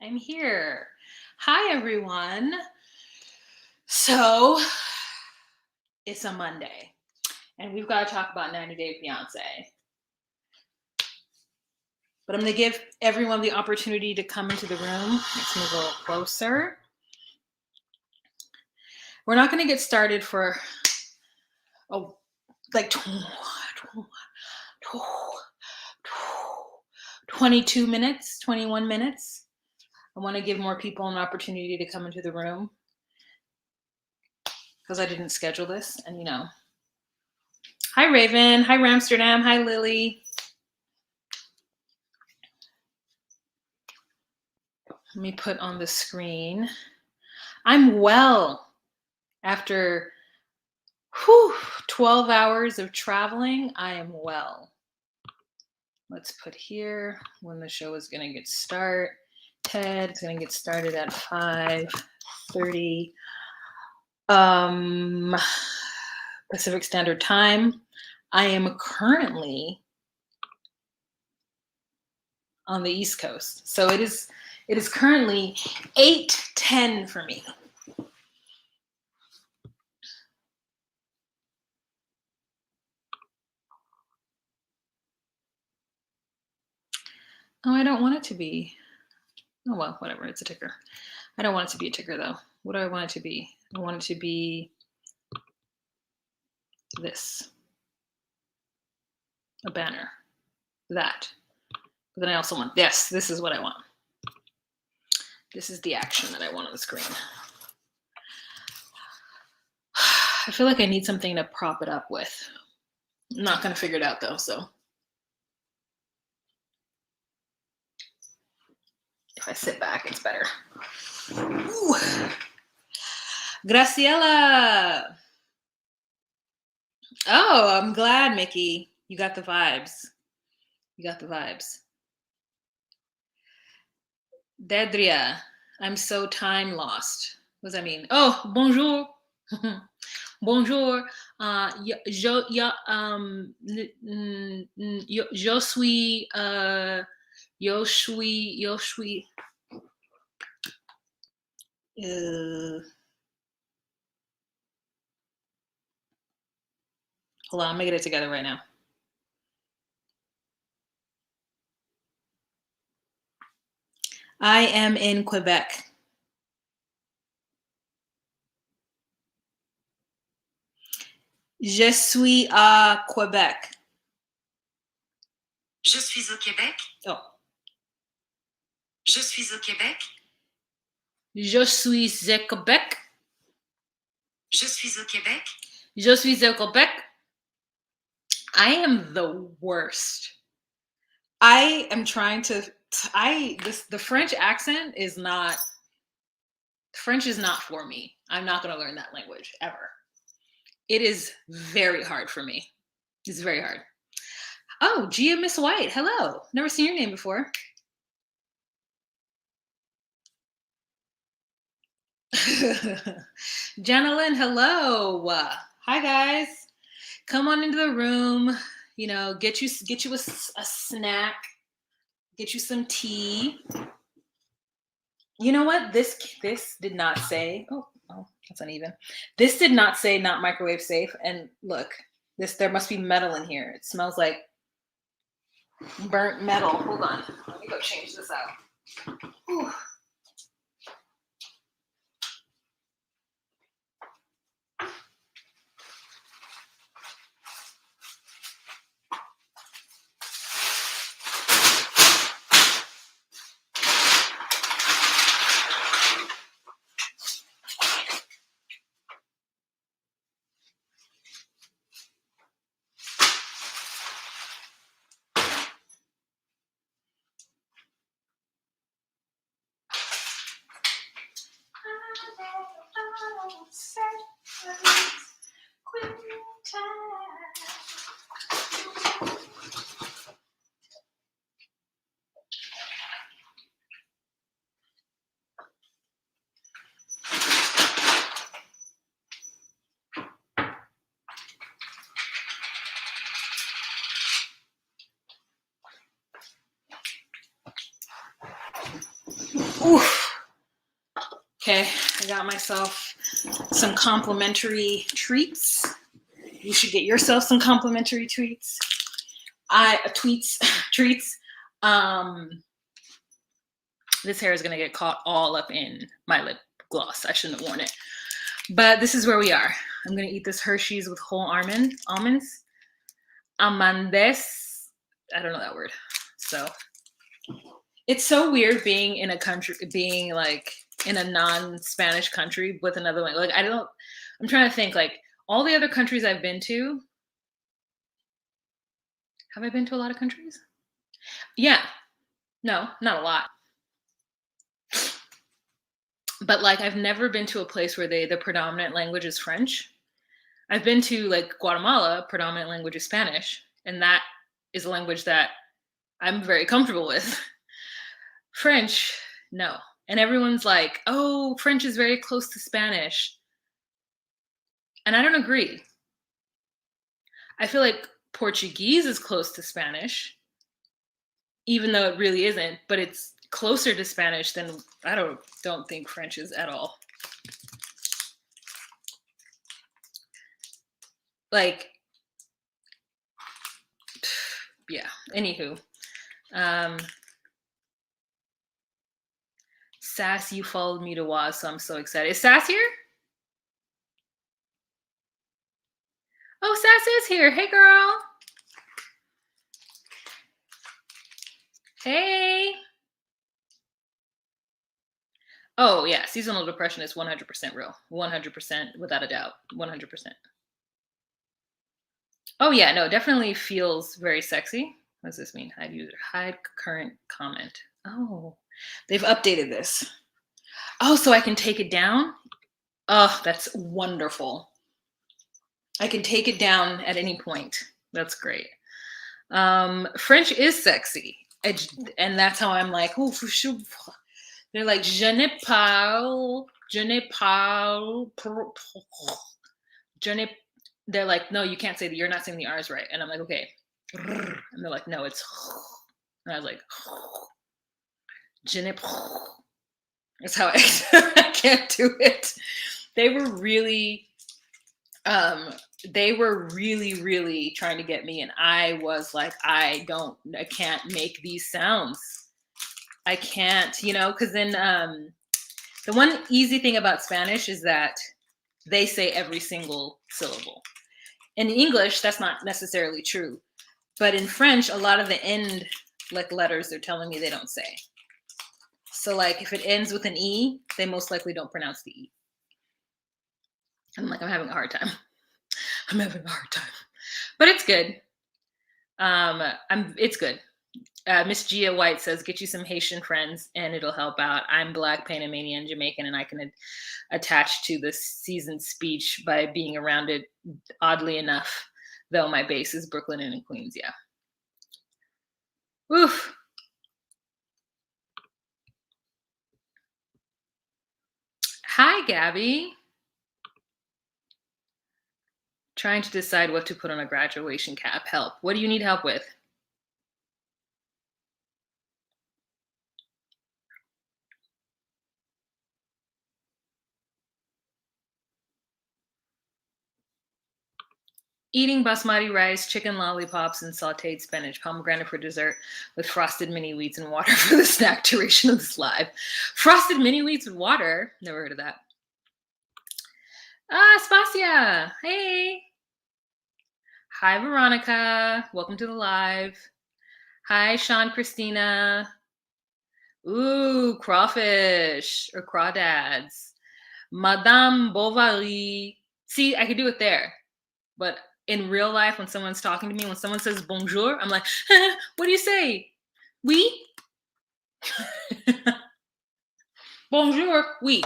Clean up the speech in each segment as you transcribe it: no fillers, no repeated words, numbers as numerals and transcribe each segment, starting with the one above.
I'm here. Hi, everyone. So it's a Monday, and we've got to talk about 90 Day Fiancé. But I'm going to give everyone the opportunity to come into the room. Let's move a little closer. We're not going to get started for like 22 minutes, 21 minutes. I want to give more people an opportunity to come into the room because I didn't schedule this. And hi Raven, hi Ramsterdam, hi Lily. Let me put on the screen. I'm well after 12 hours of traveling. I am well. Let's put here when the show is going to get started. It's going to get started at 5:30 Pacific Standard Time. I am currently on the East Coast. So it is currently 8:10 for me. Oh, I don't want it to be. Oh, well, whatever. It's a ticker. I don't want it to be a ticker, though. What do I want it to be? I want it to be this. A banner. That. But then I also want this. This is what I want. This is the action that I want on the screen. I feel like I need something to prop it up with. I'm not going to figure it out, though, so. If I sit back, it's better. Ooh. Graciela. Oh, I'm glad, Mickey. You got the vibes. You got the vibes. Dedria. I'm so time lost. What does that mean? Oh, bonjour. Bonjour. Je suis. Hold on, I'm gonna get it together right now. I am in Quebec. Je suis à Quebec. Je suis au Québec. Oh. Je suis au Québec. Je suis au Québec. Je suis au Québec. Je suis au Québec. I am the worst. I am trying to. The French accent is not. French is not for me. I'm not going to learn that language ever. It is very hard for me. It's very hard. Oh, Gia Miss White. Hello. Never seen your name before. Janelyn, hello. Hi guys. Come on into the room. Get you a snack. Get you some tea. You know what? This did not say. Oh, that's uneven. This did not say not microwave safe. And look, there must be metal in here. It smells like burnt metal. Hold on. Let me go change this out. Whew. Oof. Okay, I got myself some complimentary treats. You should get yourself some complimentary treats. Treats. This hair is gonna get caught all up in my lip gloss. I shouldn't have worn it. But this is where we are. I'm gonna eat this Hershey's with whole almonds. Amandes. I don't know that word. So it's so weird being in a country, being like in a non-Spanish country with another language. Like I'm trying to think, like all the other countries I've been to. Have I been to a lot of countries? Yeah. No, not a lot. But like I've never been to a place where the predominant language is French. I've been to like Guatemala, predominant language is Spanish, and that is a language that I'm very comfortable with. French, no. And everyone's like, oh, French is very close to Spanish. And I don't agree. I feel like Portuguese is close to Spanish, even though it really isn't, but it's closer to Spanish than I don't think French is at all. Like, yeah, anywho. Sass, you followed me to WAS, so I'm so excited. Is Sass here? Oh, Sass is here. Hey, girl. Hey. Oh, yeah. Seasonal depression is 100% real. 100%, without a doubt. 100%. Oh, yeah. No, it definitely feels very sexy. What does this mean? Hide user. Hide current comment. Oh, they've updated this. Oh, so I can take it down? Oh, that's wonderful. I can take it down at any point. That's great. French is sexy. And that's how I'm like, oh, for sure. They're like, je ne parle. They're like, no, you can't say that. You're not saying the R's right. And I'm like, okay. And they're like, no, it's. And I was like, je ne parle. That's how I can't do it. They were really really trying to get me, and I was like, I can't make these sounds. I can't, because then the one easy thing about Spanish is that they say every single syllable. In English, that's not necessarily true, but in French, a lot of the end like letters they're telling me they don't say. So like if it ends with an E, they most likely don't pronounce the E. I'm like, I'm having a hard time. But it's good. It's good. Miss Gia White says, get you some Haitian friends and it'll help out. I'm Black, Panamanian, Jamaican, and I can attach to the seasoned speech by being around it, oddly enough, though my base is Brooklyn and in Queens. Yeah. Oof. Hi, Gabby. Trying to decide what to put on a graduation cap. Help. What do you need help with? Eating basmati rice, chicken lollipops, and sauteed spinach, pomegranate for dessert, with frosted mini wheats and water for the snack duration of this live. Frosted mini wheats with water? Never heard of that. Spasia. Hey. Hi, Veronica. Welcome to the live. Hi, Sean Christina. Ooh, crawfish or crawdads. Madame Bovary. See, I could do it there. But in real life, when someone's talking to me, when someone says bonjour, I'm like, what do you say? Oui? Bonjour, oui.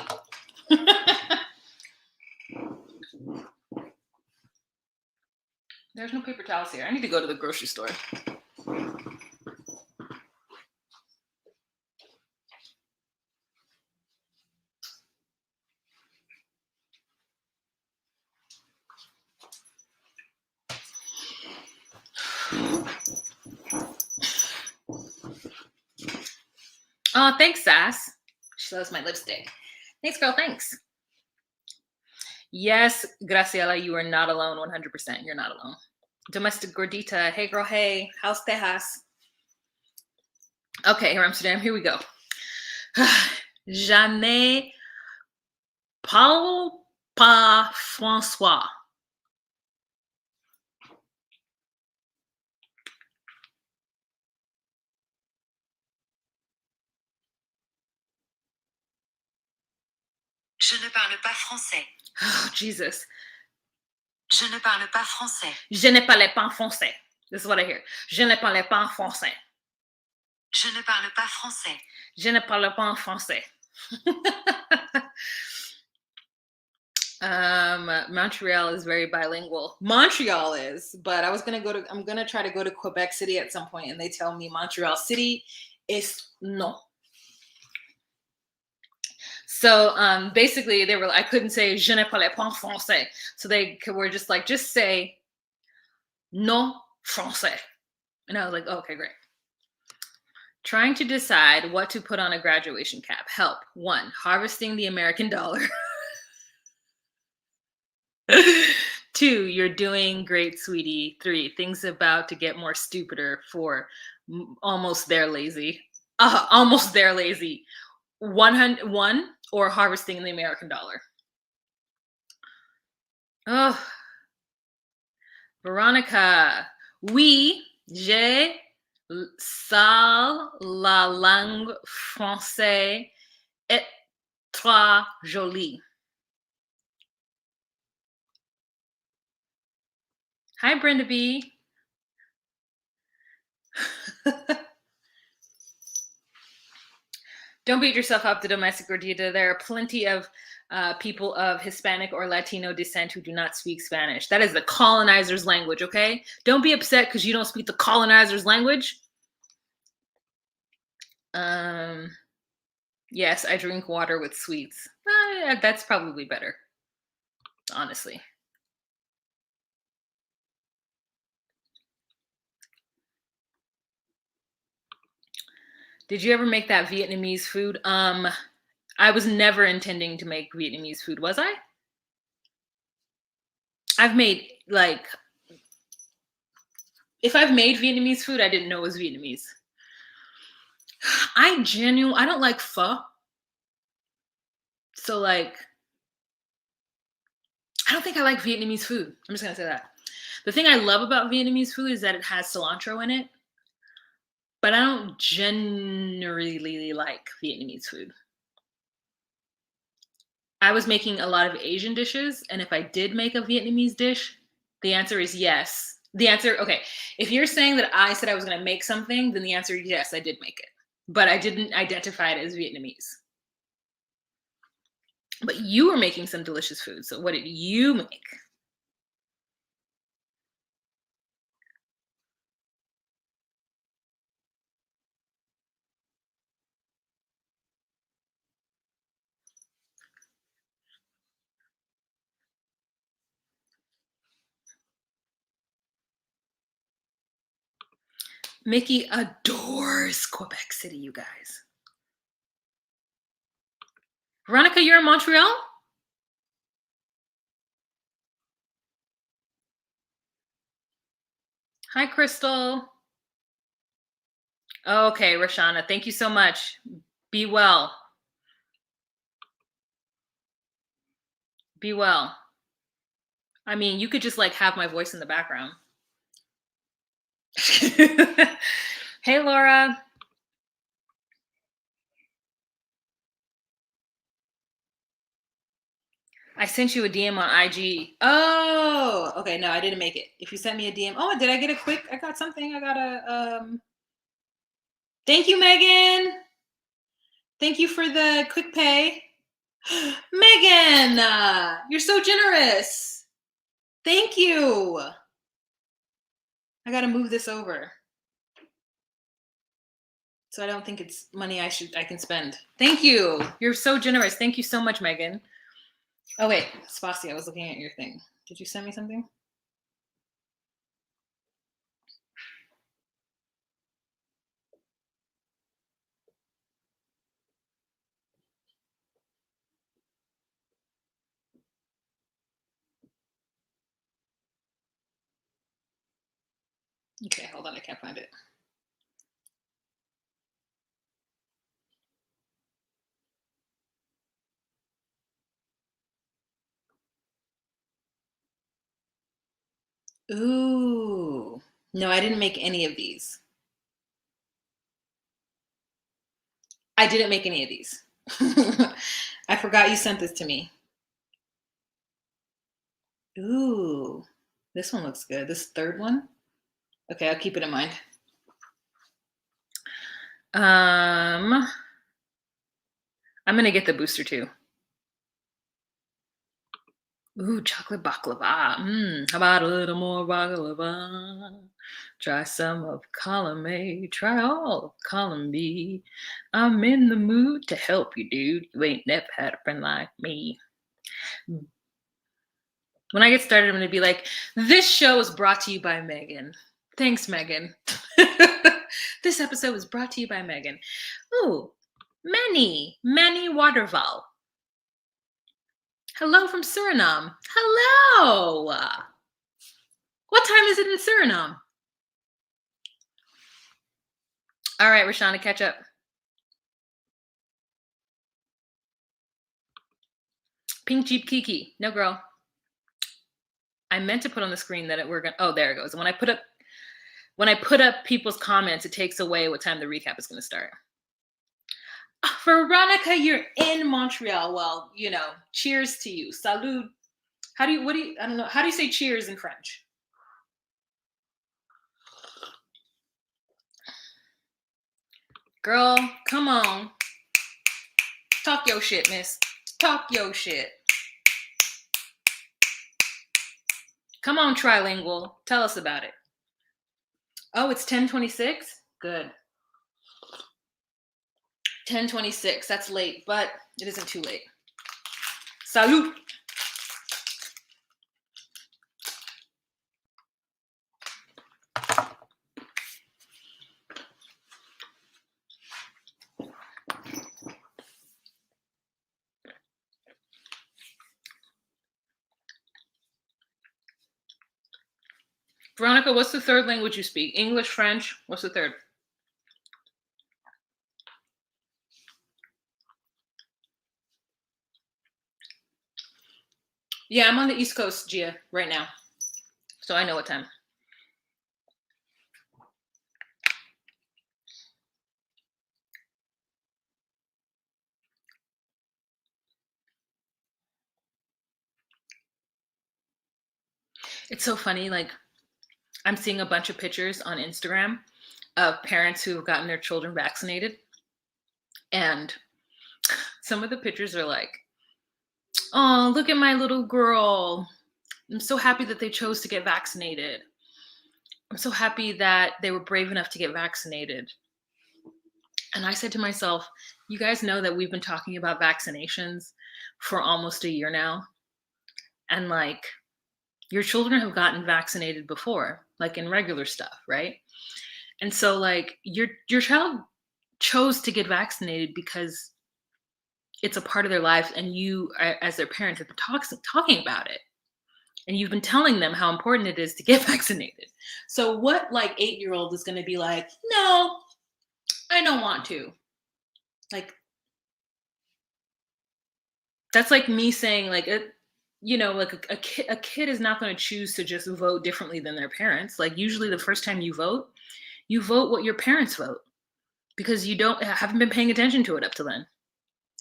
There's no paper towels here. I need to go to the grocery store. Oh, thanks, Sass. She loves my lipstick. Thanks, girl. Thanks. Yes, Graciela, you are not alone. 100%. You're not alone. Domestic Gordita. Hey, girl. Hey. House Tejas. Okay, here Amsterdam. Here we go. Je ne parle pas François. Je ne parle pas français. Oh, Jesus. Je ne parle pas français. Je ne parle pas français. This is what I hear. Je ne parle pas français. Je ne parle pas français. Je ne parle pas français. Montreal is very bilingual. Montreal is, but I'm gonna try to go to Quebec City at some point, and they tell me Montreal City is no. So basically, I couldn't say je ne parle pas français, so they were just like, just say non français, and I was like, oh, okay, great. Trying to decide what to put on a graduation cap. Help. 1, harvesting the American dollar. 2, you're doing great, sweetie. 3, things about to get more stupider. 4, almost there, lazy. Almost there, lazy. 1, or harvesting the American dollar. Oh, Veronica. Oui, j'ai sale la langue française est très jolie. Hi, Brenda B. Don't beat yourself up, the domestic gordita. There are plenty of people of Hispanic or Latino descent who do not speak Spanish. That is the colonizer's language, okay? Don't be upset because you don't speak the colonizer's language. Yes, I drink water with sweets. That's probably better, honestly. Did you ever make that Vietnamese food? I was never intending to make Vietnamese food, was I? I've made, like, if I've made Vietnamese food, I didn't know it was Vietnamese. I don't like pho. So, like, I don't think I like Vietnamese food. I'm just gonna say that. The thing I love about Vietnamese food is that it has cilantro in it, but I don't generally like Vietnamese food. I was making a lot of Asian dishes, and if I did make a Vietnamese dish, the answer is yes. Okay, if you're saying that I said I was going to make something, then the answer is yes, I did make it. But I didn't identify it as Vietnamese. But you were making some delicious food, so what did you make? Mickey adores Quebec City, you guys. Veronica, you're in Montreal? Hi, Crystal. Okay, Rashana, thank you so much. Be well. Be well. I mean, you could just like have my voice in the background. Hey, Laura. I sent you a DM on IG. Oh, okay. No, I didn't make it. If you sent me a DM, oh, did I get a quick? I got something. I got a. Thank you, Megan. Thank you for the quick pay, Megan. You're so generous. Thank you. I got to move this over, so I don't think it's money I can spend. Thank you. You're so generous. Thank you so much, Megan. Oh wait, Spasi, I was looking at your thing. Did you send me something? Okay, hold on, I can't find it. Ooh. No, I didn't make any of these. I didn't make any of these. I forgot you sent this to me. Ooh. This one looks good. This third one? Okay, I'll keep it in mind. I'm gonna get the booster too. Ooh, chocolate baklava. How about a little more baklava? Try some of column A, try all of column B. I'm in the mood to help you, dude. You ain't never had a friend like me. When I get started, I'm gonna be like, this show is brought to you by Megan. Thanks, Megan. This episode was brought to you by Megan. Ooh, Manny Waterval. Hello from Suriname. Hello. What time is it in Suriname? All right, Rashana, catch up. Pink Jeep Kiki. No, girl. I meant to put on the screen that we're gonna. Oh, there it goes. When I put up people's comments, it takes away what time the recap is gonna start. Veronica, you're in Montreal. Well, cheers to you. Salud. I don't know. How do you say cheers in French? Girl, come on. Talk your shit, miss. Talk your shit. Come on, trilingual. Tell us about it. Oh, it's 10:26? Good. 10:26. That's late, but it isn't too late. Salud. Veronica, what's the third language you speak? English, French? What's the third? Yeah, I'm on the East Coast, Gia, right now. So I know what time. It's so funny. Like, I'm seeing a bunch of pictures on Instagram of parents who have gotten their children vaccinated. And some of the pictures are like, oh, look at my little girl. I'm so happy that they chose to get vaccinated. I'm so happy that they were brave enough to get vaccinated. And I said to myself, you guys know that we've been talking about vaccinations for almost a year now. And like, your children have gotten vaccinated before, like in regular stuff, right? And so like your child chose to get vaccinated because it's a part of their life, and you as their parents have been talking about it. And you've been telling them how important it is to get vaccinated. So what like 8-year-old is going to be like, no, I don't want to. Like, that's like me saying like, like a kid is not going to choose to just vote differently than their parents. Like usually the first time you vote what your parents vote, because you haven't been paying attention to it up to then.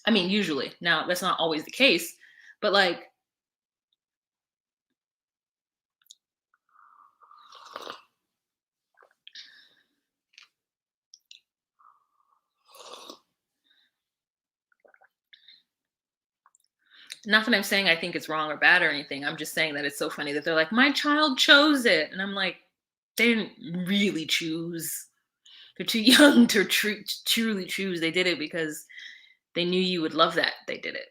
I mean, usually. Now, that's not always the case, but like, not that I'm saying I think it's wrong or bad or anything. I'm just saying that it's so funny that they're like, my child chose it. And I'm like, they didn't really choose. They're too young to truly choose. They did it because they knew you would love that. They did it.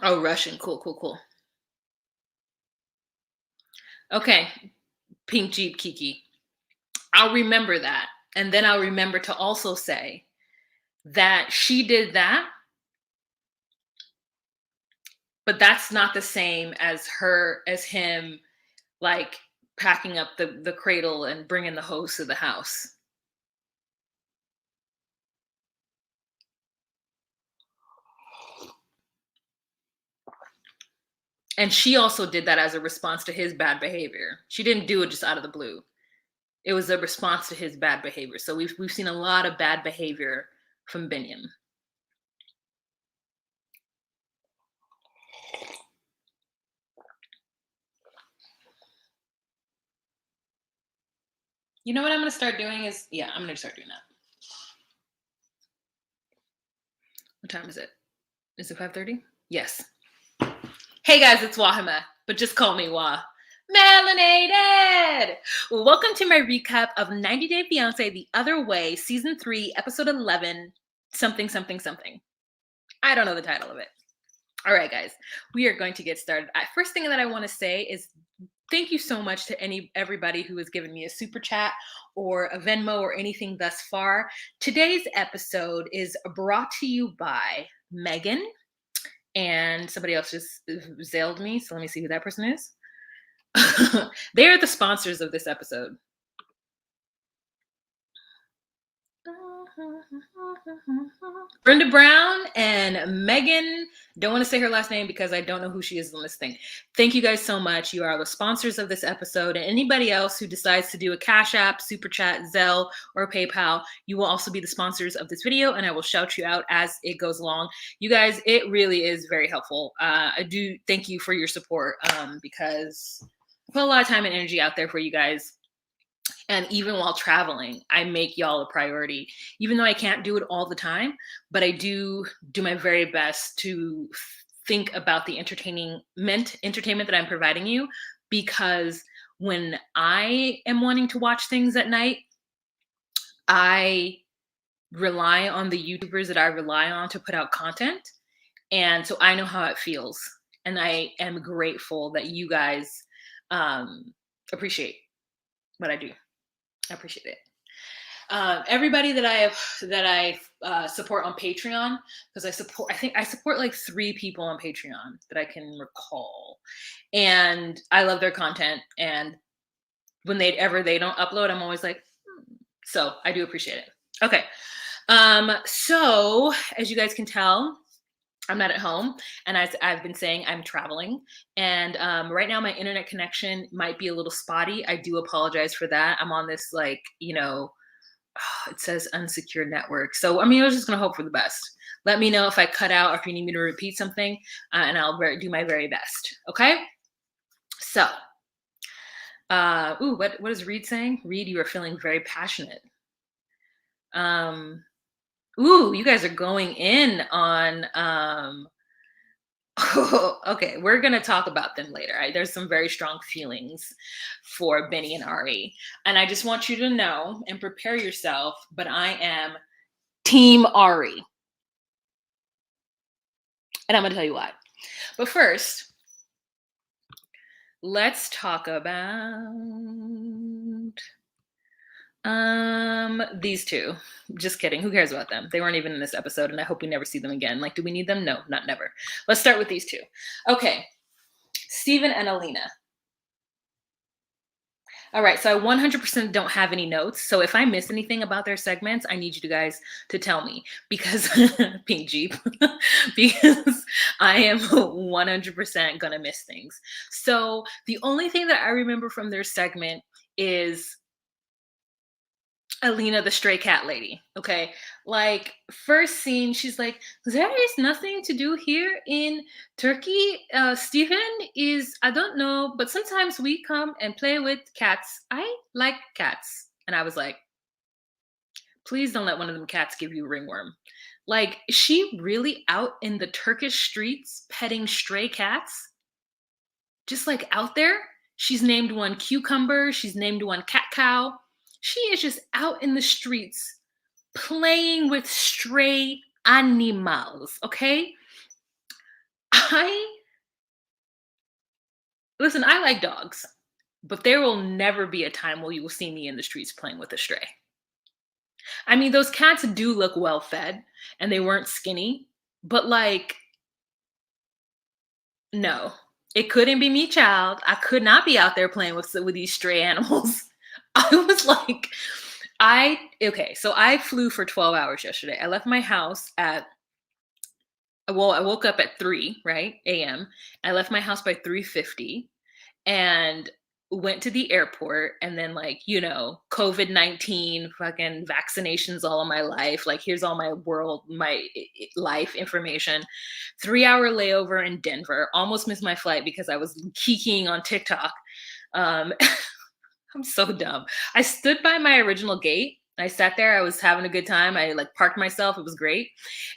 Oh, Russian. Cool. Okay. Pink Jeep Kiki. I'll remember that. And then I'll remember to also say that she did that, but that's not the same as him like packing up the cradle and bringing the hose to the house. And she also did that as a response to his bad behavior. She didn't do it just out of the blue. It was a response to his bad behavior. So we've seen a lot of bad behavior from Biniyam. You know what I'm going to start doing is, yeah, I'm going to start doing that. What time is it? Is it 5:30? Yes. Hey guys, it's Wahima, but just call me Wah. Melanated! Welcome to my recap of 90 Day Fiancé The Other Way, Season 3, Episode 11, something, something, something. I don't know the title of it. All right, guys, we are going to get started. First thing that I want to say is thank you so much to everybody who has given me a super chat or a Venmo or anything thus far. Today's episode is brought to you by Megan, and somebody else just zailed me, so let me see who that person is. They are the sponsors of this episode. Brenda Brown and Megan. Don't want to say her last name because I don't know who she is on this thing. Thank you guys so much. You are the sponsors of this episode. And anybody else who decides to do a Cash App, Super Chat, Zelle, or PayPal, you will also be the sponsors of this video, and I will shout you out as it goes along. You guys, it really is very helpful. I do thank you for your support because I put a lot of time and energy out there for you guys. And even while traveling, I make y'all a priority, even though I can't do it all the time, but I do my very best to think about the entertainment that I'm providing you, because when I am wanting to watch things at night, I rely on the YouTubers that I rely on to put out content. And so I know how it feels. And I am grateful that you guys appreciate what I do. I appreciate it. Everybody that I support on Patreon, because I support like 3 people on Patreon that I can recall, and I love their content. And when they don't upload, I'm always like, so I do appreciate it. Okay, so as you guys can tell, I'm not at home, and I've been saying I'm traveling, and right now my internet connection might be a little spotty. I do apologize for that. I'm on this it says unsecured network. So I was just gonna hope for the best. Let me know if I cut out or if you need me to repeat something, and I'll do my very best. Okay. So, what is Reed saying? Reed, you are feeling very passionate. You guys are going in on okay, we're gonna talk about them later. There's some very strong feelings for Benny and Ari, and I just want you to know and prepare yourself. But I am Team Ari, and I'm gonna tell you why. But first, let's talk about these two. Just kidding. Who cares about them? They weren't even in this episode, and I hope we never see them again. Like, do we need them? No, not never. Let's start with these two. Okay. Steven and Alina. All right, so I 100% don't have any notes. So if I miss anything about their segments, I need you guys to tell me, because pink Jeep, because I am 100% gonna miss things. So the only thing that I remember from their segment is Alina, the stray cat lady. Okay. Like, first scene, she's like, there is nothing to do here in Turkey. Stephen is, I don't know, but sometimes we come and play with cats. I like cats. And I was like, please don't let one of them cats give you a ringworm. Like, is she really out in the Turkish streets petting stray cats? Just like out there? She's named one Cucumber. She's named one Cat Cow. She is just out in the streets playing with stray animals, okay? Listen, I like dogs, but there will never be a time where you will see me in the streets playing with a stray. Those cats do look well fed, and they weren't skinny, but like, no. It couldn't be me, child. I could not be out there playing with these stray animals. I was like, okay, so I flew for 12 hours yesterday. I left my house at well, I woke up at 3, right? AM. I left my house by 3:50 and went to the airport and then like, COVID-19 fucking vaccinations all of my life. Like here's all my life information. 3-hour layover in Denver. Almost missed my flight because I was kikiing on TikTok. Um I'm so dumb. I stood by my original gate. I sat there. I was having a good time. I like parked myself. It was great.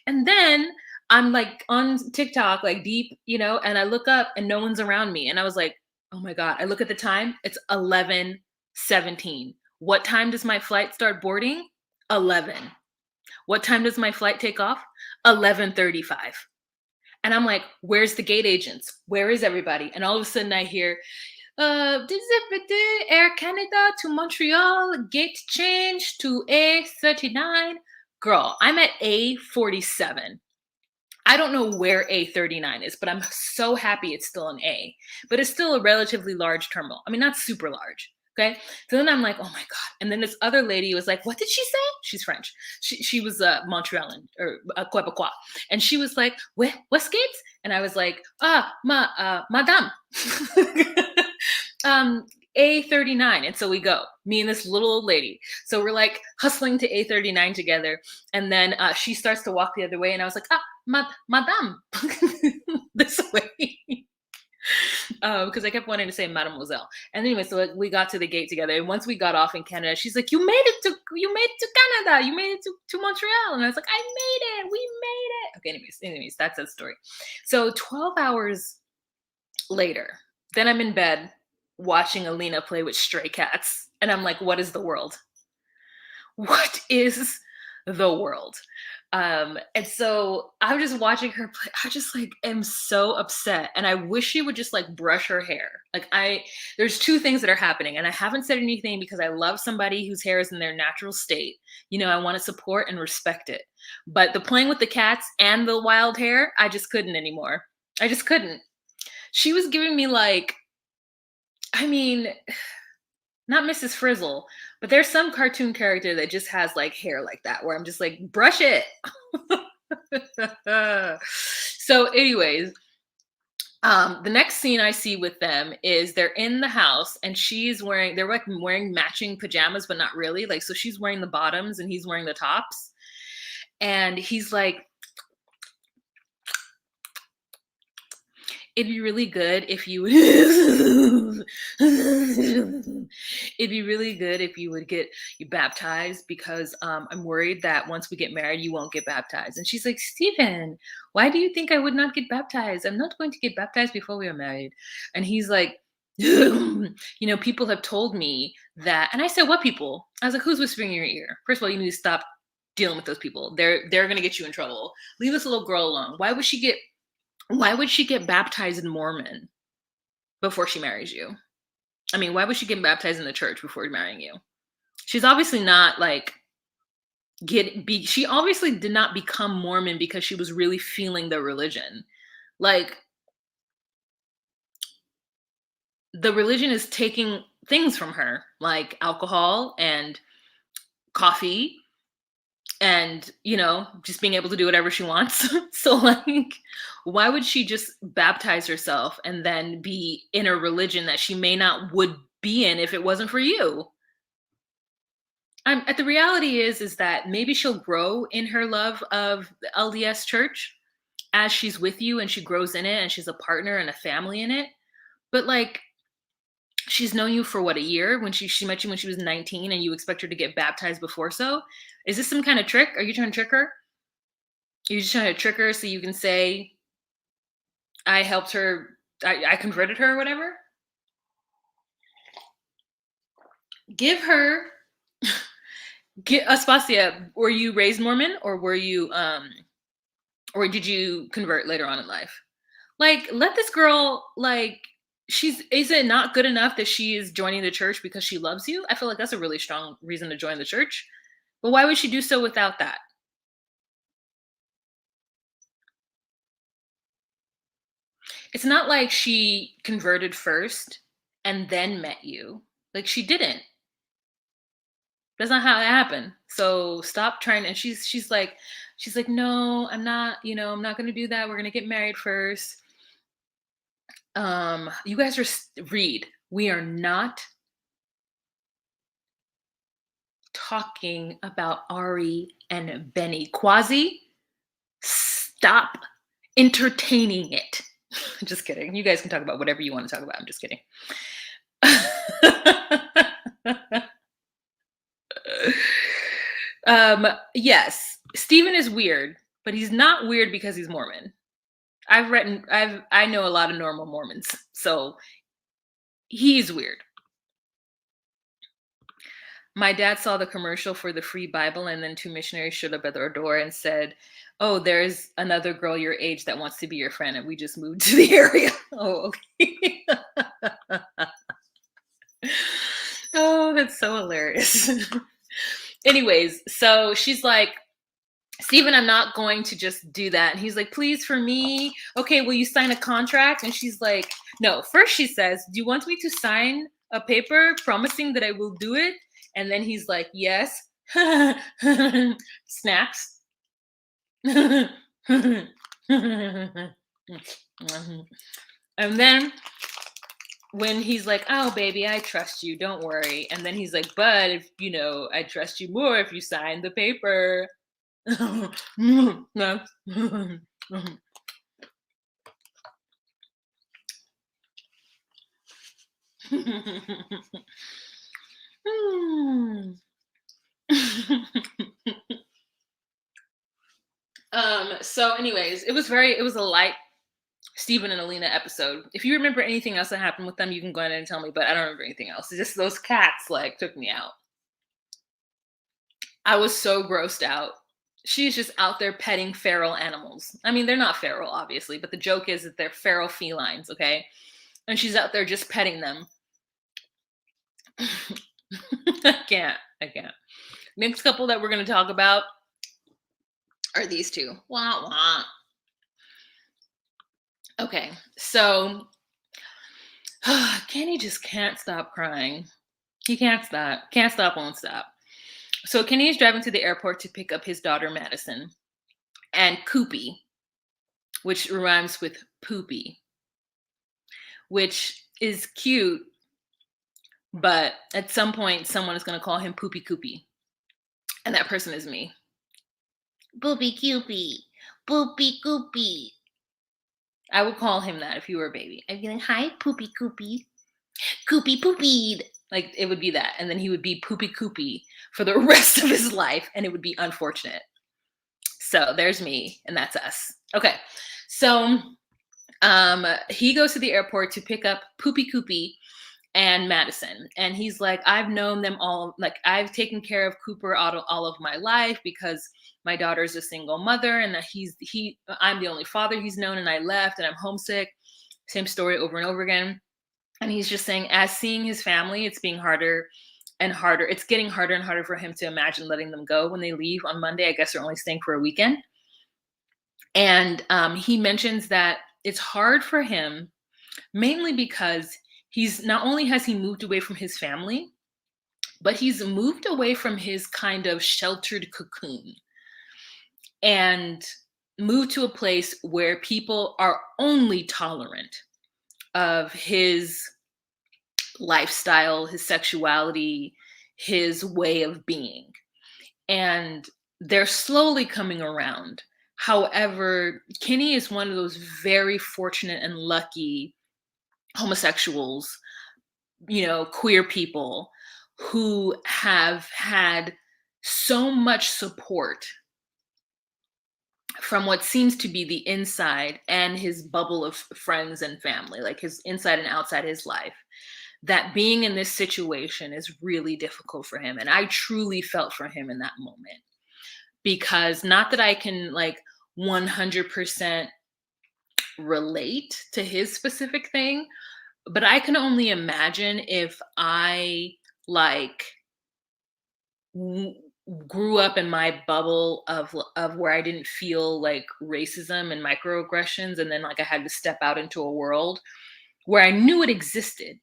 And then I'm like on TikTok, like deep, and I look up and no one's around me. And I was like, oh my God. I look at the time. It's 11:17. What time does my flight start boarding? 11. What time does my flight take off? 11:35. And I'm like, where's the gate agents? Where is everybody? And all of a sudden I hear, Air Canada to Montreal, gate change to A39. Girl, I'm at A47. I don't know where A39 is, but I'm so happy it's still an A. But it's still a relatively large terminal. I mean, not super large. Okay. So then I'm like, oh my God. And then this other lady was like, what did she say? She's French. She was Montrealan or Quebecois. And she was like, what's gates? And I was like, madame. A39. And so we go, me and this little old lady. So we're like hustling to A39 together. And then she starts to walk the other way. And I was like, madame, this way. Because I kept wanting to say mademoiselle. And anyway, so like, we got to the gate together. And once we got off in Canada, she's like, you made it to Canada. You made it to Montreal. And I was like, I made it. We made it. Okay, anyways, that's that story. So 12 hours later, then I'm in bed watching Alina play with stray cats. And I'm like, what is the world? What is the world? And so I'm just watching her play. I just like am so upset. And I wish she would just like brush her hair. Like there's two things that are happening. And I haven't said anything because I love somebody whose hair is in their natural state. I want to support and respect it. But the playing with the cats and the wild hair, I just couldn't anymore. I just couldn't. She was giving me like, I mean, not Mrs. Frizzle, but there's some cartoon character that just has like hair like that where I'm just like, brush it. So anyways, the next scene I see with them is they're in the house and they're like wearing matching pajamas, but not really. Like, so she's wearing the bottoms and he's wearing the tops. And he's like, it'd be really good if you would it'd be really good if you would get baptized because I'm worried that once we get married you won't get baptized. And she's like, Stephen, why do you think I would not get baptized? I'm not going to get baptized before we are married. And he's like, people have told me that. And I said, what people? I was like, who's whispering in your ear? First of all, you need to stop dealing with those people. They're going to get you in trouble. Leave this little girl alone. Why would she get baptized in Mormon before she marries you? I mean, why would she get baptized in the church before marrying you? She's obviously not like she obviously did not become Mormon because she was really feeling the religion. Like the religion is taking things from her, like alcohol and coffee and just being able to do whatever she wants. So like, why would she just baptize herself and then be in a religion that she may not would be in if it wasn't for you? The reality is that maybe she'll grow in her love of the LDS church as she's with you and she grows in it and she's a partner and a family in it. But like, she's known you for what, a year? When she met you when she was 19 and you expect her to get baptized before so? Is this some kind of trick? Are you trying to trick her? Are you just trying to trick her so you can say, I helped her, I converted her or whatever? Give her, Aspasia, were you raised Mormon or were you, or did you convert later on in life? Like, let this girl, like, is it not good enough that she is joining the church because she loves you? I feel like that's a really strong reason to join the church. But why would she do so without that? it's not like she converted first and then met you. Like she didn't. That's not how it happened. So stop trying. And she's like, no, I'm not, I'm not gonna do that. We're gonna get married first. You guys read. We are not talking about Ari and Benny. Quasi, stop entertaining it. Just kidding. You guys can talk about whatever you want to talk about. I'm just kidding. Yes, Stephen is weird, but he's not weird because he's Mormon. I know a lot of normal Mormons, so he's weird. My dad saw the commercial for the free Bible, and then 2 missionaries showed up at our door and said, "Oh, there's another girl your age that wants to be your friend, and we just moved to the area." Oh, okay. Oh, that's so hilarious. Anyways, so she's like, "Stephen, I'm not going to just do that." And he's like, "Please, for me. Okay, will you sign a contract?" And she's like, "No." First she says, "Do you want me to sign a paper promising that I will do it?" And then he's like, "Yes." Snacks. And then when he's like, "Oh, baby, I trust you. Don't worry." And then he's like, "But if, I trust you more if you sign the paper." No. So anyways, it was a light Stephen and Alina episode. If you remember anything else that happened with them, you can go ahead and tell me, but I don't remember anything else. It's just those cats took me out. I was so grossed out. She's just out there petting feral animals. I mean, they're not feral, obviously, but the joke is that they're feral felines, okay? And she's out there just petting them. I can't. Next couple that we're going to talk about are these two. Wah, wah. Okay, so Kenny just can't stop crying. He can't stop. Can't stop, won't stop. So Kenny is driving to the airport to pick up his daughter, Madison, and Koopy, which rhymes with poopy, which is cute, but at some point, someone is going to call him Poopy Koopy. And that person is me. Poopy Koopy. Poopy Koopy. I would call him that if he were a baby. I'd be like, "Hi, Poopy Koopy. Koopy Poopied." Like, it would be that. And then he would be Poopy Koopy for the rest of his life. And it would be unfortunate. So there's me, and that's us. Okay. So he goes to the airport to pick up Poopy Koopy and Madison. And he's like, "I've known them all. Like, I've taken care of Cooper all of my life because my daughter's a single mother, and that I'm the only father he's known, and I left, and I'm homesick." Same story over and over again. And he's just saying, as seeing his family, it's being harder and harder. It's getting harder and harder for him to imagine letting them go when they leave on Monday. I guess they're only staying for a weekend. And he mentions that it's hard for him, mainly because he's not only has he moved away from his family, but he's moved away from his kind of sheltered cocoon and moved to a place where people are only tolerant of his lifestyle, his sexuality, his way of being. And they're slowly coming around. However, Kenny is one of those very fortunate and lucky homosexuals, queer people who have had so much support from what seems to be the inside and his bubble of friends and family, like his inside and outside his life, that being in this situation is really difficult for him. And I truly felt for him in that moment, because not that I can 100% relate to his specific thing, but I can only imagine if I grew up in my bubble of where I didn't feel like racism and microaggressions, and then like I had to step out into a world where I knew it existed,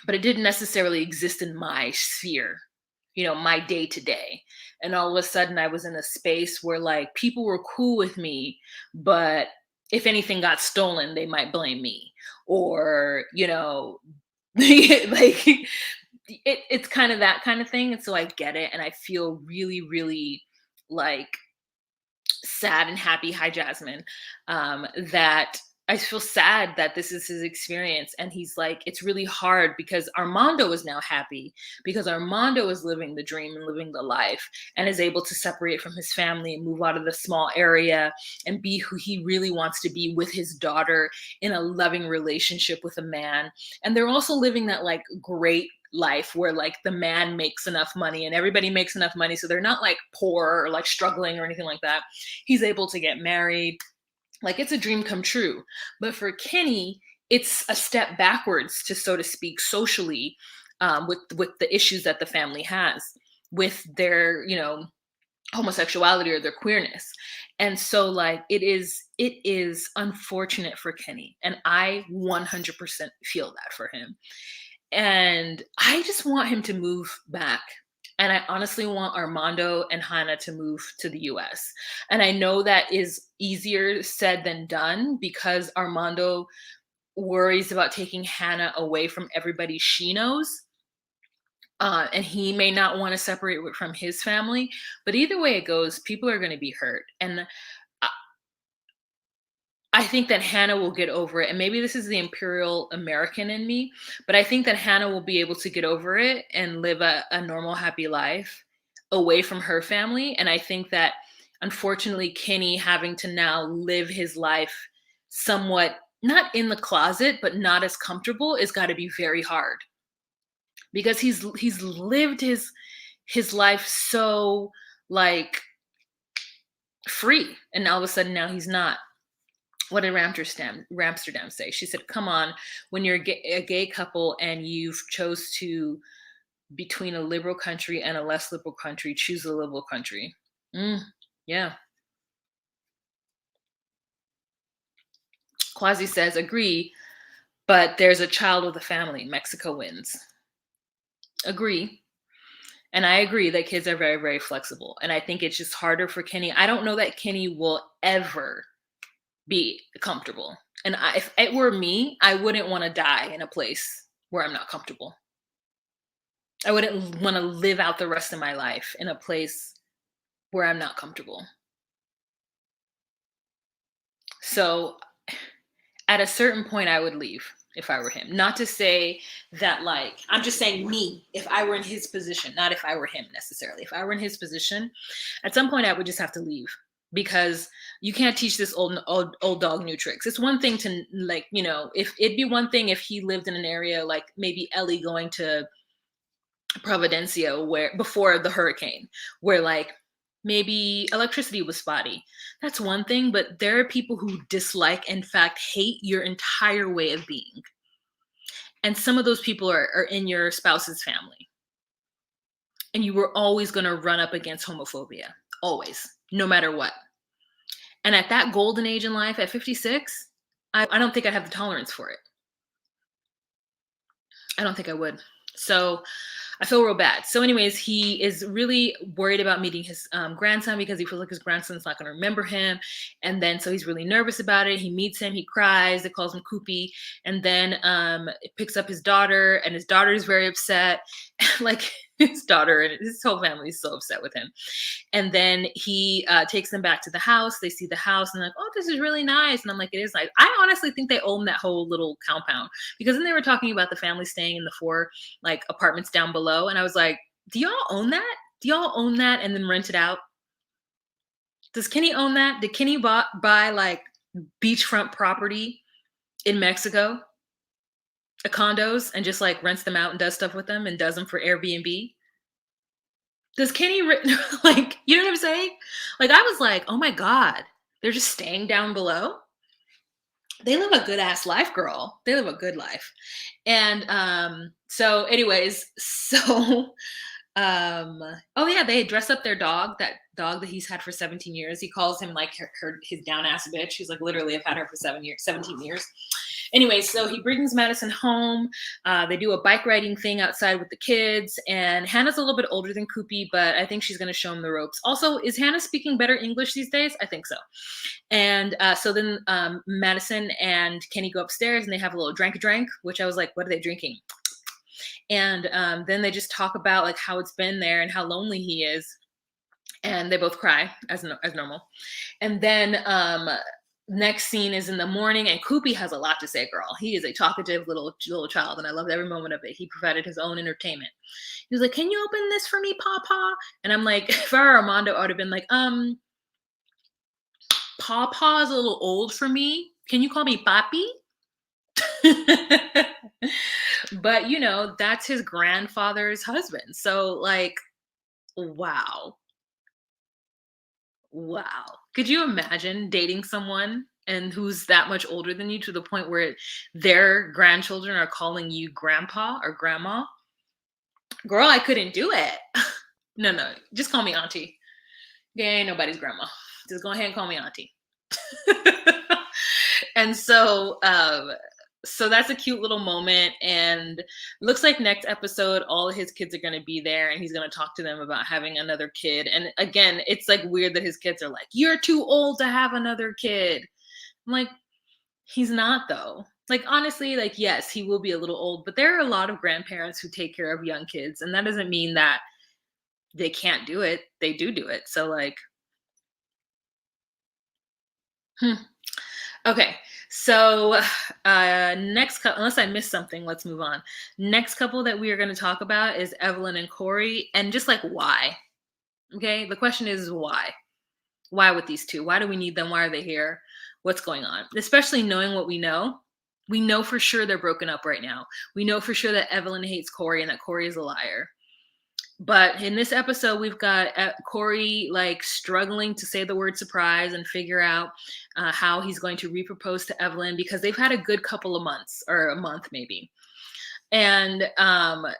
but it didn't necessarily exist in my sphere, my day to day. And all of a sudden I was in a space where like people were cool with me, but if anything got stolen, they might blame me. Or, like it's kind of that kind of thing. And so I get it. And I feel really, really like sad and happy. Hi, Jasmine. That I feel sad that this is his experience. And he's like, it's really hard because Armando is now happy because Armando is living the dream and living the life and is able to separate from his family and move out of the small area and be who he really wants to be with his daughter in a loving relationship with a man. And they're also living that like great life where like the man makes enough money and everybody makes enough money. So they're not like poor or like struggling or anything like that. He's able to get married. Like it's a dream come true. But for Kenny, it's a step backwards, to so to speak, socially, with the issues that the family has with their, homosexuality or their queerness. And so like it is unfortunate for Kenny. And I 100% feel that for him. And I just want him to move back. And I honestly want Armando and Hannah to move to the US. And I know that is easier said than done because Armando worries about taking Hannah away from everybody she knows. And he may not want to separate from his family. But either way it goes, people are going to be hurt. And I think that Hannah will get over it. And maybe this is the Imperial American in me, but I think that Hannah will be able to get over it and live a normal, happy life away from her family. And I think that unfortunately, Kenny having to now live his life somewhat not in the closet, but not as comfortable is got to be very hard because he's lived his life so like free. And all of a sudden now he's not. What did Ramsterdam say? She said, come on, when you're a gay couple and you've chose to between a liberal country and a less liberal country, choose a liberal country. Yeah. Quasi says, agree, but there's a child with a family. Mexico wins. Agree. And I agree that kids are very, very flexible. And I think it's just harder for Kenny. I don't know that Kenny will ever be comfortable. And if it were me, I wouldn't want to die in a place where I'm not comfortable. I wouldn't want to live out the rest of my life in a place where I'm not comfortable. So at a certain point, I would leave if I were him. Not to say that, like, I'm just saying me, if I were in his position, not if I were him necessarily. If I were in his position, at some point I would just have to leave. Because you can't teach this old dog new tricks. It's one thing to like, if it'd be one thing if he lived in an area like maybe Ellie going to Providencia where before the hurricane, where like maybe electricity was spotty. That's one thing, but there are people who dislike, in fact, hate your entire way of being. And some of those people are in your spouse's family. And you were always going to run up against homophobia, always, no matter what. And at that golden age in life, at 56, I don't think I'd have the tolerance for it. I don't think I would. So I feel real bad. So anyways, he is really worried about meeting his grandson because he feels like his grandson's not going to remember him. And then so he's really nervous about it. He meets him. He cries. They calls him Koopy. And then it picks up his daughter. And his daughter is very upset. Like his daughter and his whole family is so upset with him. And then he takes them back to the house. They see the house and like, oh, this is really nice. And I'm like, it is nice. I honestly think they own that whole little compound because then they were talking about the family staying in the 4 like apartments down below. And I was like, do y'all own that? Do y'all own that and then rent it out? Does Kenny own that? Did Kenny buy like beachfront property in Mexico? Condos and just like rents them out and does stuff with them and does them for Airbnb? Does Kenny like, you know what I'm saying? Like I was like, oh my God, they're just staying down below. They live a good ass life, girl. They live a good life. And so anyways, so Um, oh yeah, they dress up their dog, that dog that he's had for 17 years. He calls him like his down ass bitch. He's like, literally, I've had her for 7 years, 17 years. Anyway, so he brings Madison home. They do a bike riding thing outside with the kids, and Hannah's a little bit older than Koopy, but I think she's going to show him the ropes. Also, is Hannah speaking better English these days? I think so. And so then Madison and Kenny go upstairs and they have a little drank, which I was like, what are they drinking? And then they just talk about like how it's been there and how lonely he is, and they both cry as normal. And then next scene is in the morning, and Koopy has a lot to say. Girl, he is a talkative little child, and I loved every moment of it. He provided his own entertainment. He was like, "Can you open this for me, Papa?" And I'm like, if I were Armando, I would have been like, Papa is a little old for me. Can you call me Papi? But that's his grandfather's husband. So like, wow. Wow. Could you imagine dating someone and who's that much older than you to the point where their grandchildren are calling you grandpa or grandma? Girl, I couldn't do it. No, just call me auntie. Yeah, ain't nobody's grandma. Just go ahead and call me auntie. And so that's a cute little moment, and looks like next episode all of his kids are going to be there, and he's going to talk to them about having another kid. And again, it's like weird that his kids are like, you're too old to have another kid. I'm like, he's not though. Like, honestly, like, yes, he will be a little old, but there are a lot of grandparents who take care of young kids, and that doesn't mean that they can't do it. They do it. So like, hmm. Okay, so unless I missed something, let's move on. Next couple that we are going to talk about is Evelin and Corey, and just like why. Okay, the question is why. Why with these two? Why do we need them? Why are they here? What's going on? Especially knowing what we know. We know for sure they're broken up right now. We know for sure that Evelin hates Corey and that Corey is a liar. But in this episode, we've got Corey like struggling to say the word surprise and figure out how he's going to repropose to Evelin, because they've had a good couple of months, or a month maybe. And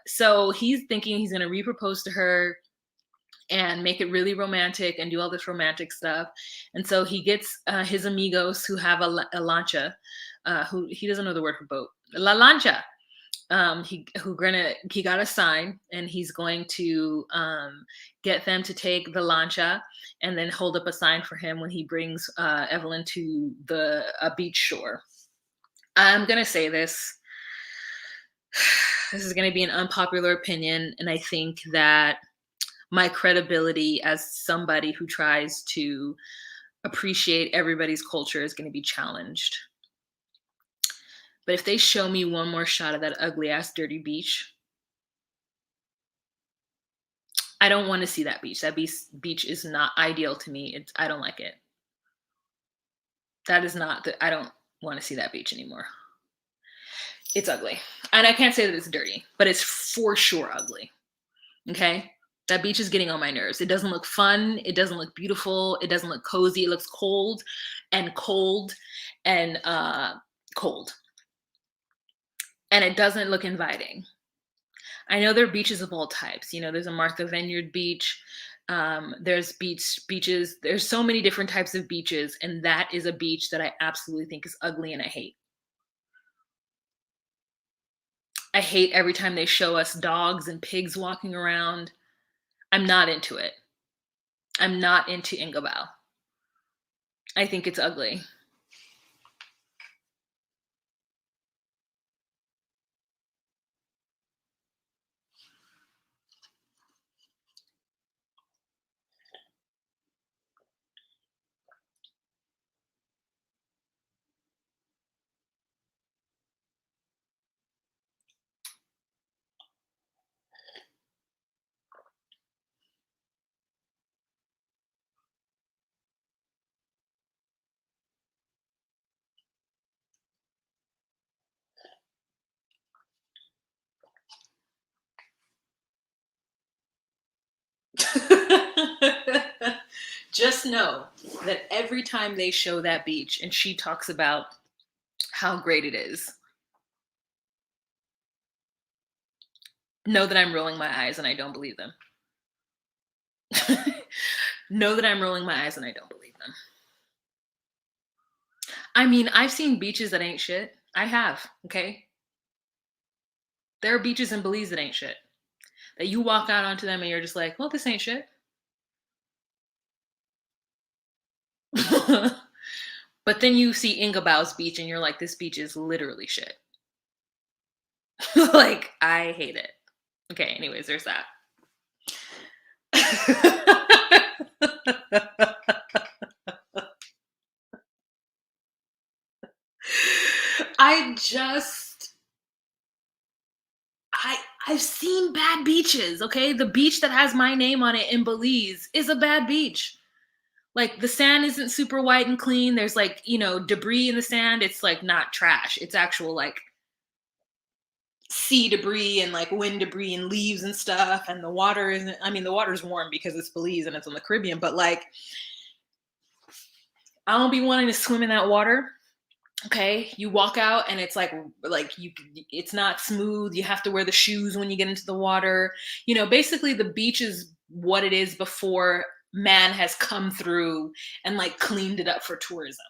so he's thinking he's going to repropose to her and make it really romantic and do all this romantic stuff. And so he gets his amigos who have a lancha, who he doesn't know the word for boat, la lancha. He got a sign, and he's going to get them to take the lancha and then hold up a sign for him when he brings Evelin to the beach shore. I'm gonna say this. This is gonna be an unpopular opinion, and I think that my credibility as somebody who tries to appreciate everybody's culture is going to be challenged. But if they show me one more shot of that ugly ass dirty beach, I don't want to see that beach. That beach is not ideal to me. I don't like it. That is not I don't want to see that beach anymore. It's ugly. And I can't say that it's dirty, but it's for sure ugly. Okay? That beach is getting on my nerves. It doesn't look fun. It doesn't look beautiful. It doesn't look cozy. It looks cold and cold. And it doesn't look inviting. I know there are beaches of all types. There's a Martha Vineyard beach. There's beaches. There's so many different types of beaches. And that is a beach that I absolutely think is ugly and I hate. I hate every time they show us dogs and pigs walking around. I'm not into it. I'm not into Ingabao. I think it's ugly. Just know that every time they show that beach and she talks about how great it is, Know that I'm rolling my eyes and I don't believe them. Know that I'm rolling my eyes and I don't believe them. I mean, I've seen beaches that ain't shit. I have, okay? There are beaches in Belize that ain't shit. That you walk out onto them and you're just like, well, this ain't shit. But then you see Ingabow's beach and you're like, this beach is literally shit. Like, I hate it. Okay, anyways, there's that. I just I've seen bad beaches, okay? The beach that has my name on it in Belize is a bad beach. Like the sand isn't super white and clean. There's like, debris in the sand. It's like not trash. It's actual like sea debris and like wind debris and leaves and stuff. And the water isn't, I mean, the water's warm because it's Belize and it's on the Caribbean, but like, I don't be wanting to swim in that water. Okay, you walk out and it's like it's not smooth. You have to wear the shoes when you get into the water. Basically the beach is what it is before man has come through and like cleaned it up for tourism.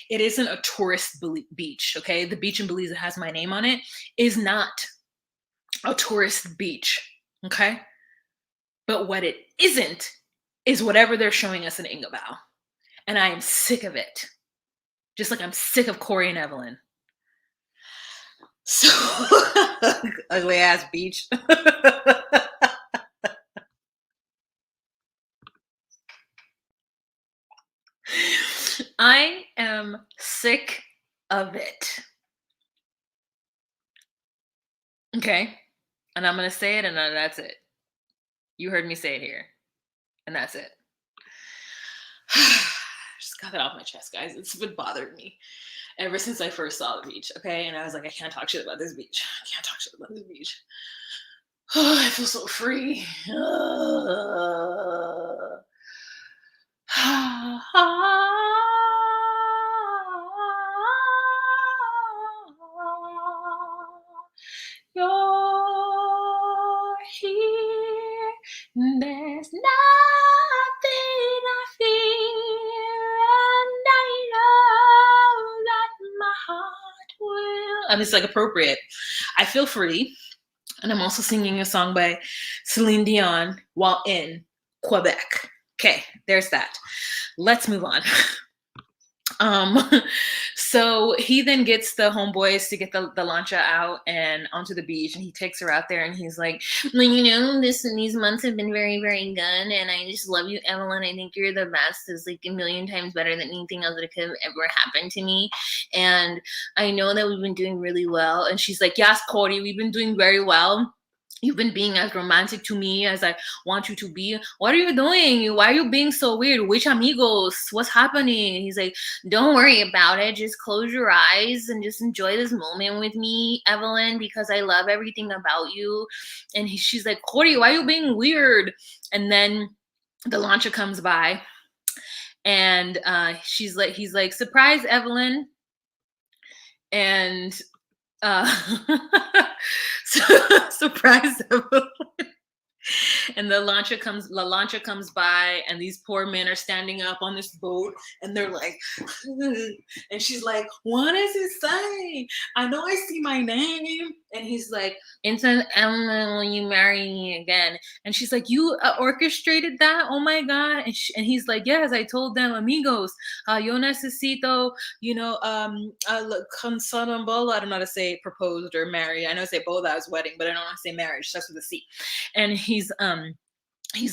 It isn't a tourist beach. Okay, the beach in Belize that has my name on it is not a tourist beach. Okay, but what it isn't is whatever they're showing us in Ingabao, and I am sick of it. Just like I'm sick of Corey and Evelyn. So ugly ass beach. I am sick of it. Okay. And I'm going to say it and that's it. You heard me say it here. And that's it. Just got that off my chest, guys. It's been bothering me ever since I first saw the beach. Okay. And I was like, I can't talk shit about this beach. I can't talk shit about this beach. I feel so free. You're here. There's nothing I fear, and I know that my heart will. I mean, it's like appropriate. I feel free. And I'm also singing a song by Celine Dion while in Quebec. Okay, there's that. Let's move on. So he then gets the homeboys to get the lancha out and onto the beach, and he takes her out there and he's like, well, these months have been very, very good, and I just love you, Evelyn. I think you're the best. It's like a million times better than anything else that could have ever happened to me. And I know that we've been doing really well. And she's like, yes, Cody, we've been doing very well. You've been being as romantic to me as I want you to be. What are you doing? Why are you being so weird? Which amigos? What's happening? And he's like, don't worry about it. Just close your eyes and just enjoy this moment with me, Evelyn, because I love everything about you. And she's like, Corey, why are you being weird? And then the lancha comes by and he's like, surprise, Evelyn. And surprise Evelyn. And the lancha comes by, and these poor men are standing up on this boat, and they're like, and she's like, what does it say? I know I see my name. And he's like, it says, Ellen, will you marry me again? And she's like, you orchestrated that? Oh my God. And he's like, yes, I told them, amigos, yo necesito, consumable. I don't know how to say proposed or marry. I know I say boda is wedding, but I don't know how to say marriage. Starts with a C. And he's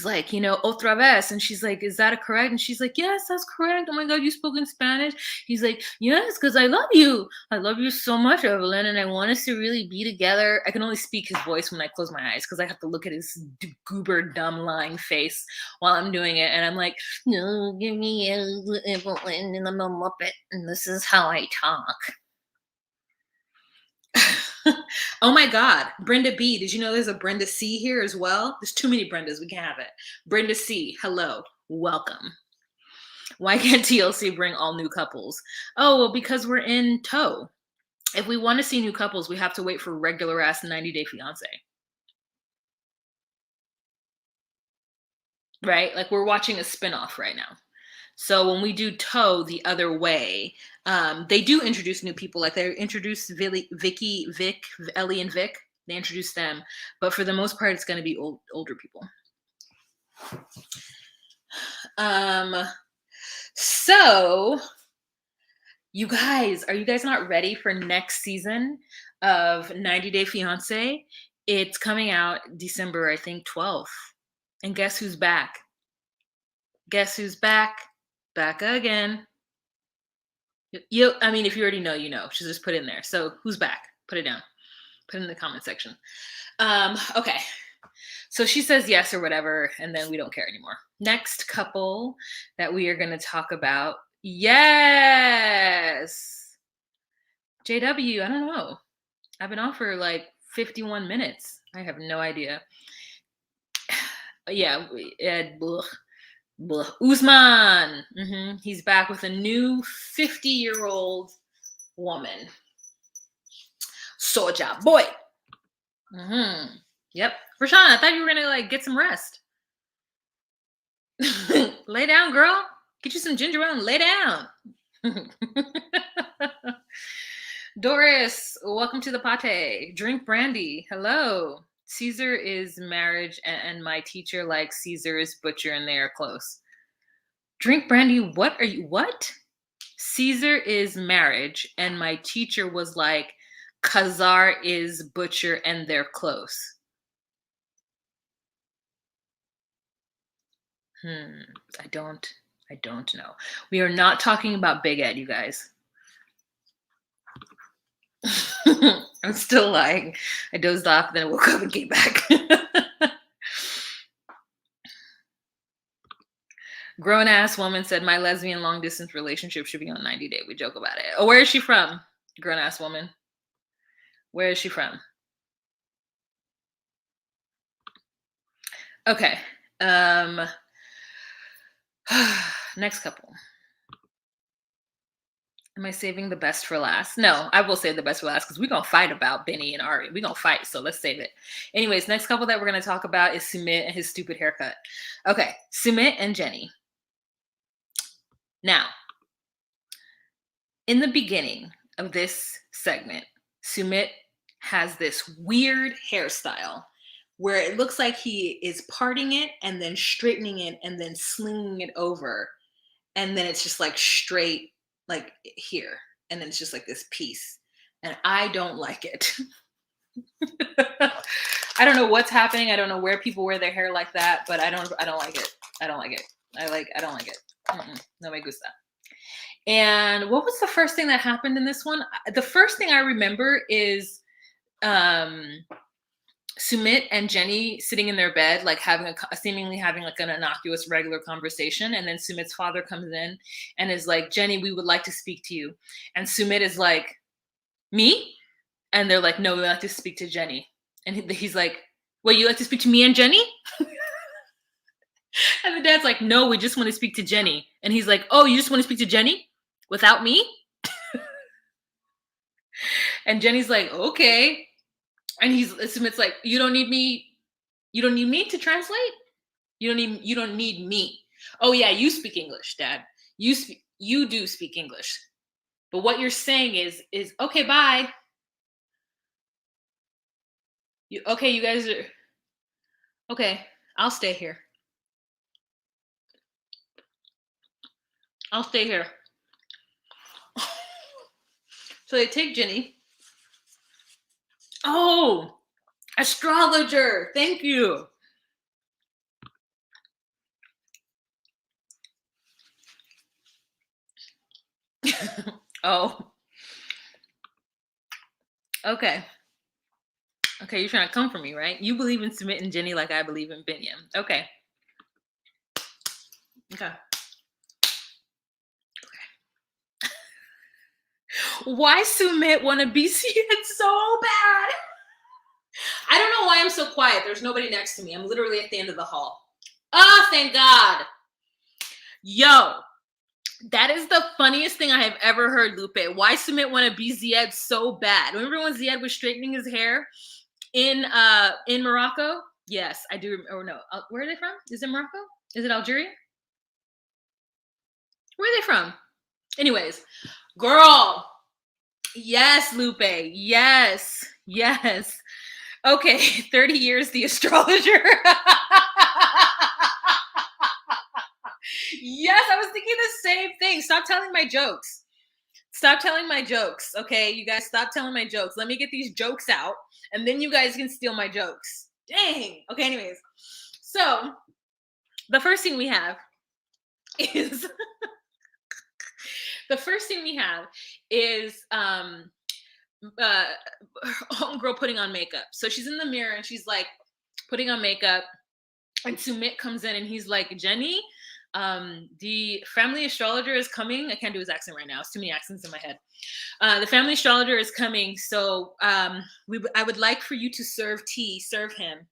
like, otra vez. And she's like, is that correct? And she's like, yes, that's correct. Oh my God, you spoke in Spanish? He's like, yes, because I love you. I love you so much, Evelyn. And I want us to really be together. I can only speak his voice when I close my eyes because I have to look at his goober, dumb, lying face while I'm doing it. And I'm like, no, give me Evelyn, and I'm a Muppet. And this is how I talk. Oh my God, Brenda B. Did you know there's a Brenda C here as well? There's too many Brendas. We can't have it. Brenda C. Hello. Welcome. Why can't TLC bring all new couples? Oh, well, because we're in tow. If we want to see new couples, we have to wait for regular ass 90 Day Fiancé. right? Like we're watching a spinoff right now. So when we do Toe the Other Way, they do introduce new people. Like they introduced Vicky, Vic, Ellie, and Vic. They introduce them, but for the most part, it's going to be older people. So you guys, are you guys not ready for next season of 90 Day Fiancé? It's coming out December, I think, 12th. And guess who's back? Guess who's back? Back again. I mean, if you already know, you know. She's just put in there. So who's back? Put it down. Put it in the comment section. Okay. So she says yes or whatever, and then we don't care anymore. Next couple that we are going to talk about. Yes. JW, I don't know. I've been on for like 51 minutes. I have no idea. Yeah, Usman. He's back with a new 50-year-old woman. Soldier boy. Yep. Rashawn, I thought you were gonna like get some rest. Lay down, girl. Get you some ginger ale and lay down. Doris, welcome to the pate. Drink brandy. Hello. Caesar is marriage and my teacher likes Caesar is butcher and they are close. Drink brandy. What are you? What? Caesar is marriage and my teacher was like Khazar is butcher and they're close. I don't know. We are not talking about Big Ed, you guys. I'm still lying. I dozed off, then I woke up and came back. Grown-ass woman said, my lesbian long-distance relationship should be on 90 Day. We joke about it. Oh, where is she from? Grown-ass woman. Where is she from? Okay. Next couple. Am I saving the best for last? No, I will save the best for last because we're going to fight about Benny and Ari. We're going to fight, so let's save it. Anyways, next couple that we're going to talk about is Sumit and his stupid haircut. Okay, Sumit and Jenny. Now, in the beginning of this segment, Sumit has this weird hairstyle where it looks like he is parting it and then straightening it and then slinging it over. And then it's just like straight, like here. And then it's just like this piece. And I don't like it. I don't know what's happening. I don't know where people wear their hair like that, but I don't like it. I don't like it. I don't like it. No me gusta. And what was the first thing that happened in this one? The first thing I remember is Sumit and Jenny sitting in their bed, like seemingly having like an innocuous regular conversation. And then Sumit's father comes in and is like, Jenny, we would like to speak to you. And Sumit is like, me? And they're like, no, we like to speak to Jenny. And he's like, well, you like to speak to me and Jenny? And the dad's like, no, we just want to speak to Jenny. And he's like, oh, you just want to speak to Jenny without me? And Jenny's like, okay. And Sumit's like, you don't need me to translate? You don't need me. Oh yeah, you speak English, Dad. You do speak English. But what you're saying is okay, bye. You guys are okay, I'll stay here. I'll stay here. So they take Jenny. Oh, astrologer. Thank you. Oh. Okay. Okay, you're trying to come for me, right? You believe in Sumit and Jenny like I believe in Biniyam. Okay. Okay. Why Sumit want to be seen so bad? I don't know why I'm so quiet. There's nobody next to me. I'm literally at the end of the hall. Oh, thank God. Yo, that is the funniest thing I have ever heard, Lupe. Why Sumit want to be Ziad so bad? Remember when Ziad was straightening his hair in Morocco? Yes, I do. Or no, where are they from? Is it Morocco? Is it Algeria? Where are they from? Anyways, girl. Yes, Lupe. Yes. Yes. Okay, 30 years the astrologer. Yes, I was thinking the same thing. Stop telling my jokes. Stop telling my jokes. Okay, you guys stop telling my jokes. Let me get these jokes out and then you guys can steal my jokes. Dang. Okay, anyways. So, the first thing we have is the first thing we have is uh homegirl putting on makeup. So she's in the mirror and she's like putting on makeup, and Sumit comes in and he's like, Jenny, the family astrologer is coming. I can't do his accent right now. It's too many accents in my head. The family astrologer is coming. So I would like for you to serve tea, serve him. I'm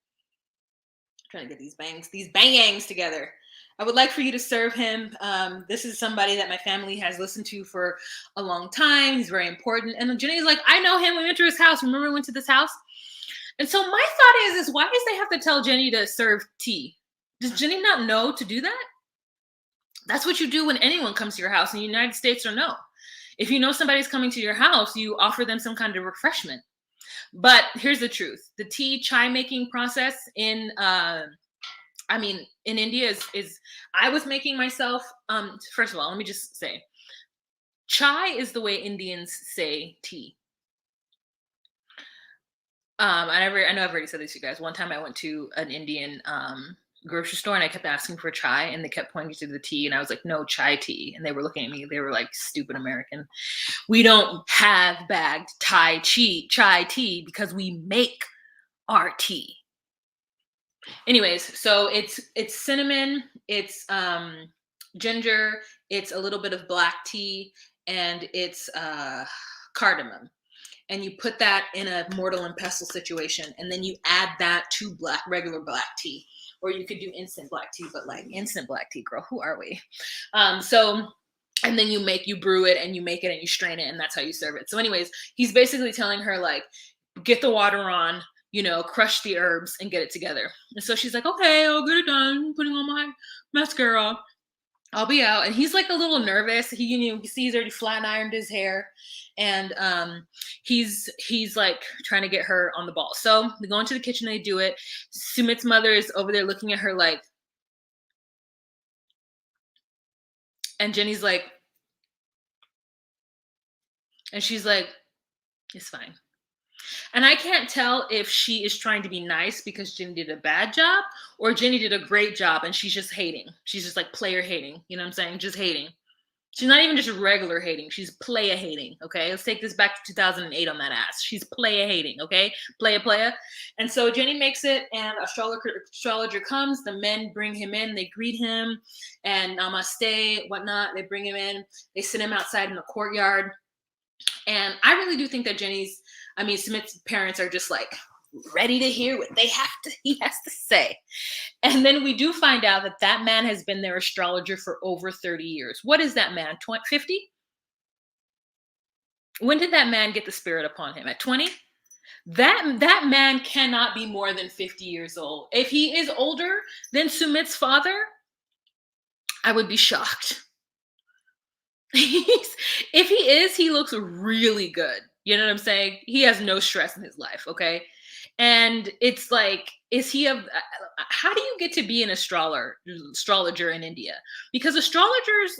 trying to get these bangs together. I would like for you to serve him. This is somebody that my family has listened to for a long time. He's very important. And Jenny's like, I know him. We went to his house. Remember we went to this house? And so my thought is why does they have to tell Jenny to serve tea? Does Jenny not know to do that? That's what you do when anyone comes to your house in the United States or no. If you know somebody's coming to your house, you offer them some kind of refreshment. But here's the truth. The tea chai making process in India is I was making myself, first of all, let me just say, chai is the way Indians say tea. I know I've already said this to you guys. One time I went to an Indian grocery store and I kept asking for chai and they kept pointing to the tea and I was like, no, chai tea. And they were looking at me. They were like, stupid American. We don't have bagged chai tea because we make our tea. Anyways, so it's cinnamon, it's ginger, it's a little bit of black tea, and it's cardamom. And you put that in a mortar and pestle situation, and then you add that to regular black tea. Or you could do instant black tea, but like instant black tea, girl, who are we? And then you brew it and you make it and you strain it and that's how you serve it. So anyways, he's basically telling her like, get the water on, crush the herbs and get it together. And so she's like, okay, I'll get it done. I'm putting on my mascara. I'll be out. And he's like a little nervous. You see he's already flat ironed his hair. And he's like trying to get her on the ball. So they go into the kitchen, they do it. Sumit's mother is over there looking at her like, and Jenny's like, and she's like, it's fine. And I can't tell if she is trying to be nice because Jenny did a bad job or Jenny did a great job and she's just hating. She's just like player hating. You know what I'm saying? Just hating. She's not even just regular hating. She's playa hating. Okay. Let's take this back to 2008 on that ass. She's playa hating. Okay. Playa. And so Jenny makes it and astrologer comes. The men bring him in. They greet him and namaste, whatnot. They bring him in. They sit him outside in the courtyard. And I really do think that Sumit's parents are just like ready to hear what he has to say. And then we do find out that man has been their astrologer for over 30 years. What is that man? 50? When did that man get the spirit upon him? At 20? That man cannot be more than 50 years old. If he is older than Sumit's father, I would be shocked. If he is, he looks really good. You know what I'm saying? He has no stress in his life, okay? And it's like, how do you get to be an astrologer in India? Because astrologers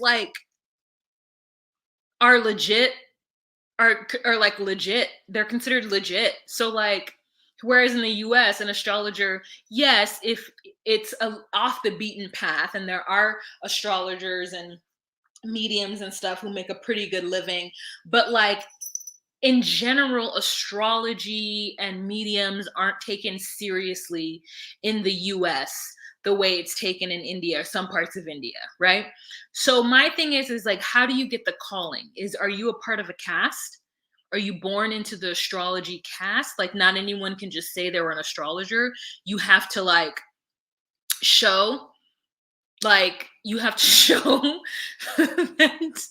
are legit, are like legit. They're considered legit. So like, whereas in the US, an astrologer, yes, if it's off the beaten path, and there are astrologers and mediums and stuff who make a pretty good living, but like in general, astrology and mediums aren't taken seriously in the US the way it's taken in India or some parts of India, right? So my thing is like, how do you get the calling? Are you a part of a caste? Are you born into the astrology caste? Like not anyone can just say they were an astrologer. You have to like show, like you have to show that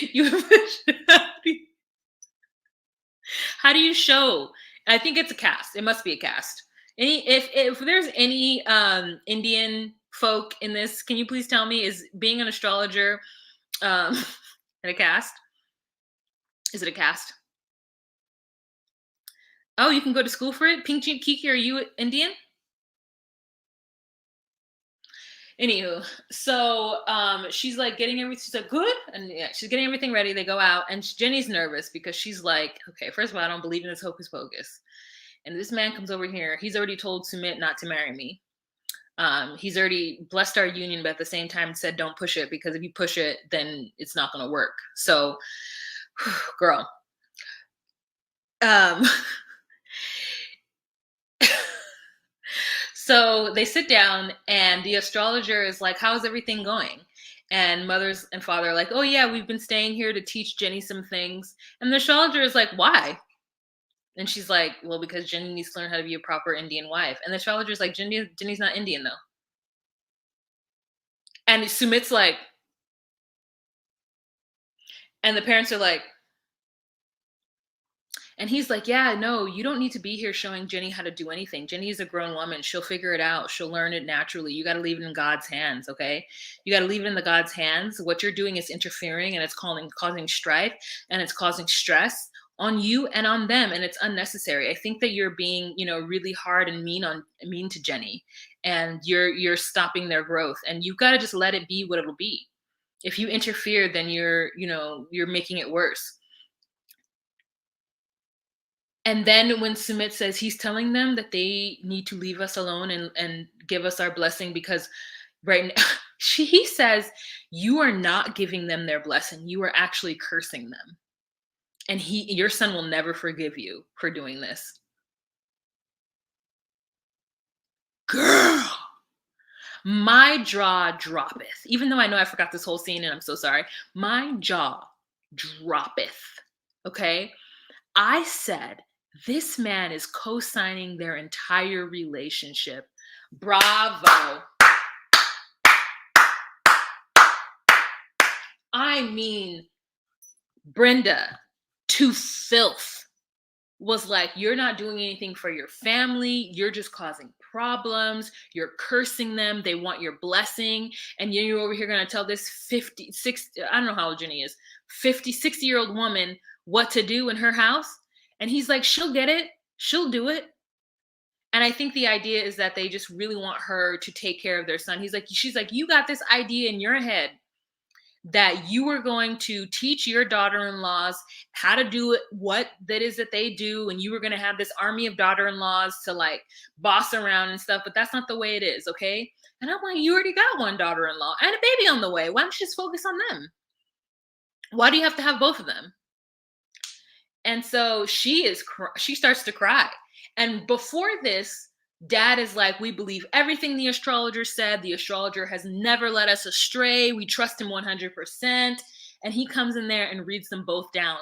you have to, how do you show? I think it's a caste. It must be a caste. If there's any Indian folk in this, can you please tell me, is being an astrologer um in a cast? Is it a cast? Oh, you can go to school for it? Pink Jean Kiki, are you Indian? Anywho, so she's like getting everything. She's like, good, and yeah, she's getting everything ready. They go out, and Jenny's nervous because she's like, okay, first of all, I don't believe in this hocus pocus. And this man comes over here. He's already told Sumit not to marry me. He's already blessed our union, but at the same time said, don't push it, because if you push it, then it's not going to work. So, girl. Um, so they sit down, and the astrologer is like, how's everything going? And mothers and father are like, oh, yeah, we've been staying here to teach Jenny some things. And the astrologer is like, why? And she's like, well, because Jenny needs to learn how to be a proper Indian wife. And the astrologer is like, Jenny's not Indian, though. And Sumit's like, and the parents are like, and he's like, yeah, no, you don't need to be here showing Jenny how to do anything. Jenny is a grown woman. She'll figure it out. She'll learn it naturally. You got to leave it in God's hands, okay? You got to leave it in the God's hands. What you're doing is interfering, and it's causing strife, and it's causing stress on you and on them, and it's unnecessary. I think that you're being, really hard and mean to Jenny, and you're stopping their growth, and you've got to just let it be what it'll be. If you interfere, then you're making it worse. And then when Sumit says he's telling them that they need to leave us alone and give us our blessing, because right now he says, you are not giving them their blessing. You are actually cursing them. And your son will never forgive you for doing this. Girl, my jaw droppeth. Even though I know I forgot this whole scene and I'm so sorry. My jaw droppeth. Okay? I said, this man is co-signing their entire relationship. Bravo. I mean, Brenda, to filth, was like, you're not doing anything for your family. You're just causing problems. You're cursing them. They want your blessing. And you're over here going to tell this 50, 60, I don't know how old Jenny is, 50, 60-year-old woman what to do in her house. And he's like, she'll get it. She'll do it. And I think the idea is that they just really want her to take care of their son. She's like, you got this idea in your head that you are going to teach your daughter-in-laws how to do it, what that is that they do, and you were going to have this army of daughter-in-laws to like boss around and stuff, but that's not the way it is, okay? And I'm like, you already got one daughter-in-law and a baby on the way. Why don't you just focus on them? Why do you have to have both of them? And so she starts to cry. And before this, Dad is like, we believe everything the astrologer said. The astrologer has never led us astray. We trust him 100%. And he comes in there and reads them both down.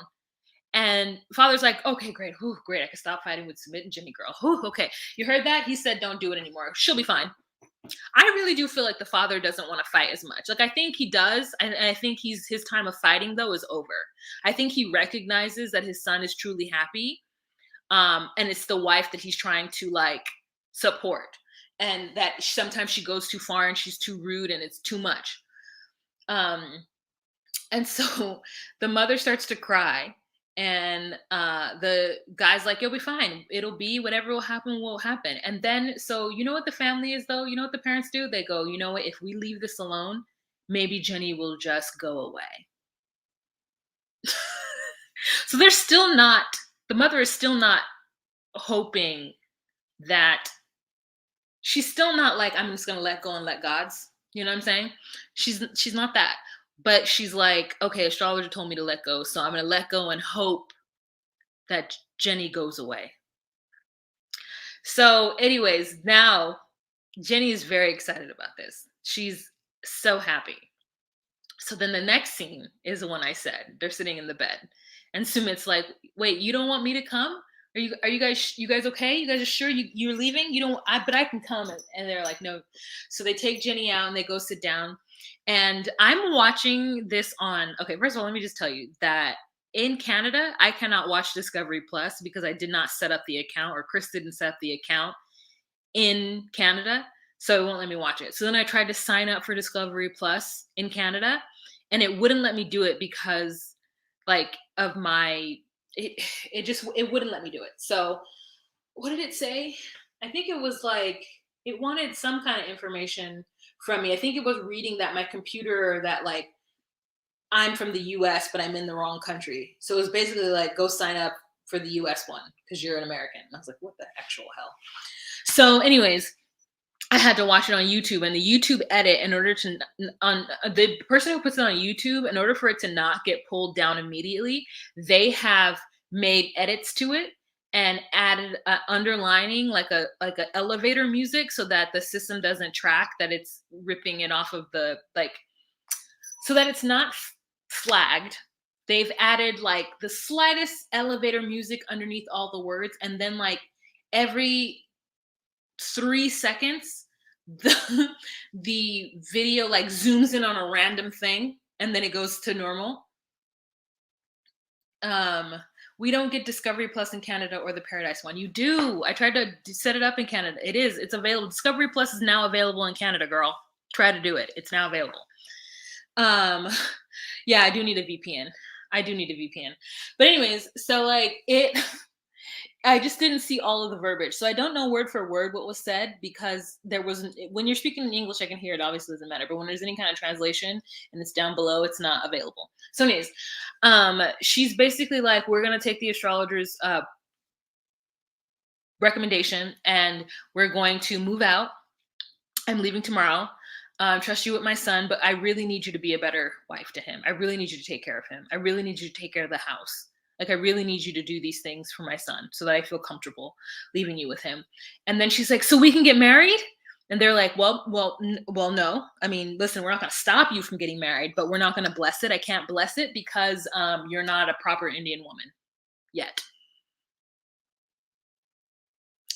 And Father's like, okay, great. Whew, great. I can stop fighting with Sumit and Jenny, girl. Whew, okay. You heard that? He said, don't do it anymore. She'll be fine. I really do feel like the father doesn't want to fight as much. Like, I think he does. And I think his time of fighting, though, is over. I think he recognizes that his son is truly happy. And it's the wife that he's trying to like support, and that sometimes she goes too far and she's too rude and it's too much. And so the mother starts to cry, and the guy's like, you'll be fine. It'll be whatever will happen. And then, so you know what the family is, though? You know what the parents do? They go, you know what? If we leave this alone, maybe Jenny will just go away. So the mother is still not hoping that, she's still not like, I'm just going to let go and let God's, you know what I'm saying? She's not that, but she's like, okay, astrologer told me to let go. So I'm going to let go and hope that Jenny goes away. So anyways, now Jenny is very excited about this. She's so happy. So then the next scene is the one I said. They're sitting in the bed, and Sumit's like, wait, you don't want me to come? Are you guys okay? You guys are sure you're leaving? But I can come. And they're like, no. So they take Jenny out and they go sit down. And I'm watching this okay, first of all, let me just tell you that in Canada, I cannot watch Discovery Plus because I did not set up the account, or Chris didn't set up the account. in Canada, so it won't let me watch it. So then I tried to sign up for Discovery Plus in Canada, and it wouldn't let me do it because like of my it wouldn't let me do it. So what did it say? I think it was like it wanted some kind of information from me. I think it was reading that my computer that like I'm from the US, but I'm in the wrong country. So it was basically like go sign up for the US one because you're an American. And I was like, what the actual hell? So, anyways, I had to watch it on YouTube, and the YouTube edit, in order to on the person who puts it on YouTube, in order for it to not get pulled down immediately, they have made edits to it and added underlining like a elevator music so that the system doesn't track that it's ripping it off of the like so that it's not flagged. They've added like the slightest elevator music underneath all the words, and then like every 3 seconds the video like zooms in on a random thing and then it goes to normal. We don't get Discovery Plus in Canada or the Paradise one. You do. I tried to set it up in Canada. It's available. Discovery Plus is now available in Canada, girl. Try to do it. It's now available. Yeah, I do need a VPN. But anyways, so like it I just didn't see all of the verbiage. So I don't know word for word what was said because there wasn't, when you're speaking in English, I can hear it, obviously doesn't matter. But when there's any kind of translation and it's down below, it's not available. So anyways, she's basically like, we're going to take the astrologer's recommendation and we're going to move out. I'm leaving tomorrow. Trust you with my son, but I really need you to be a better wife to him. I really need you to take care of him. I really need you to take care of the house. Like, I really need you to do these things for my son so that I feel comfortable leaving you with him. And then she's like, so we can get married? And they're like, well, no. I mean, listen, we're not going to stop you from getting married, but we're not going to bless it. I can't bless it because you're not a proper Indian woman yet.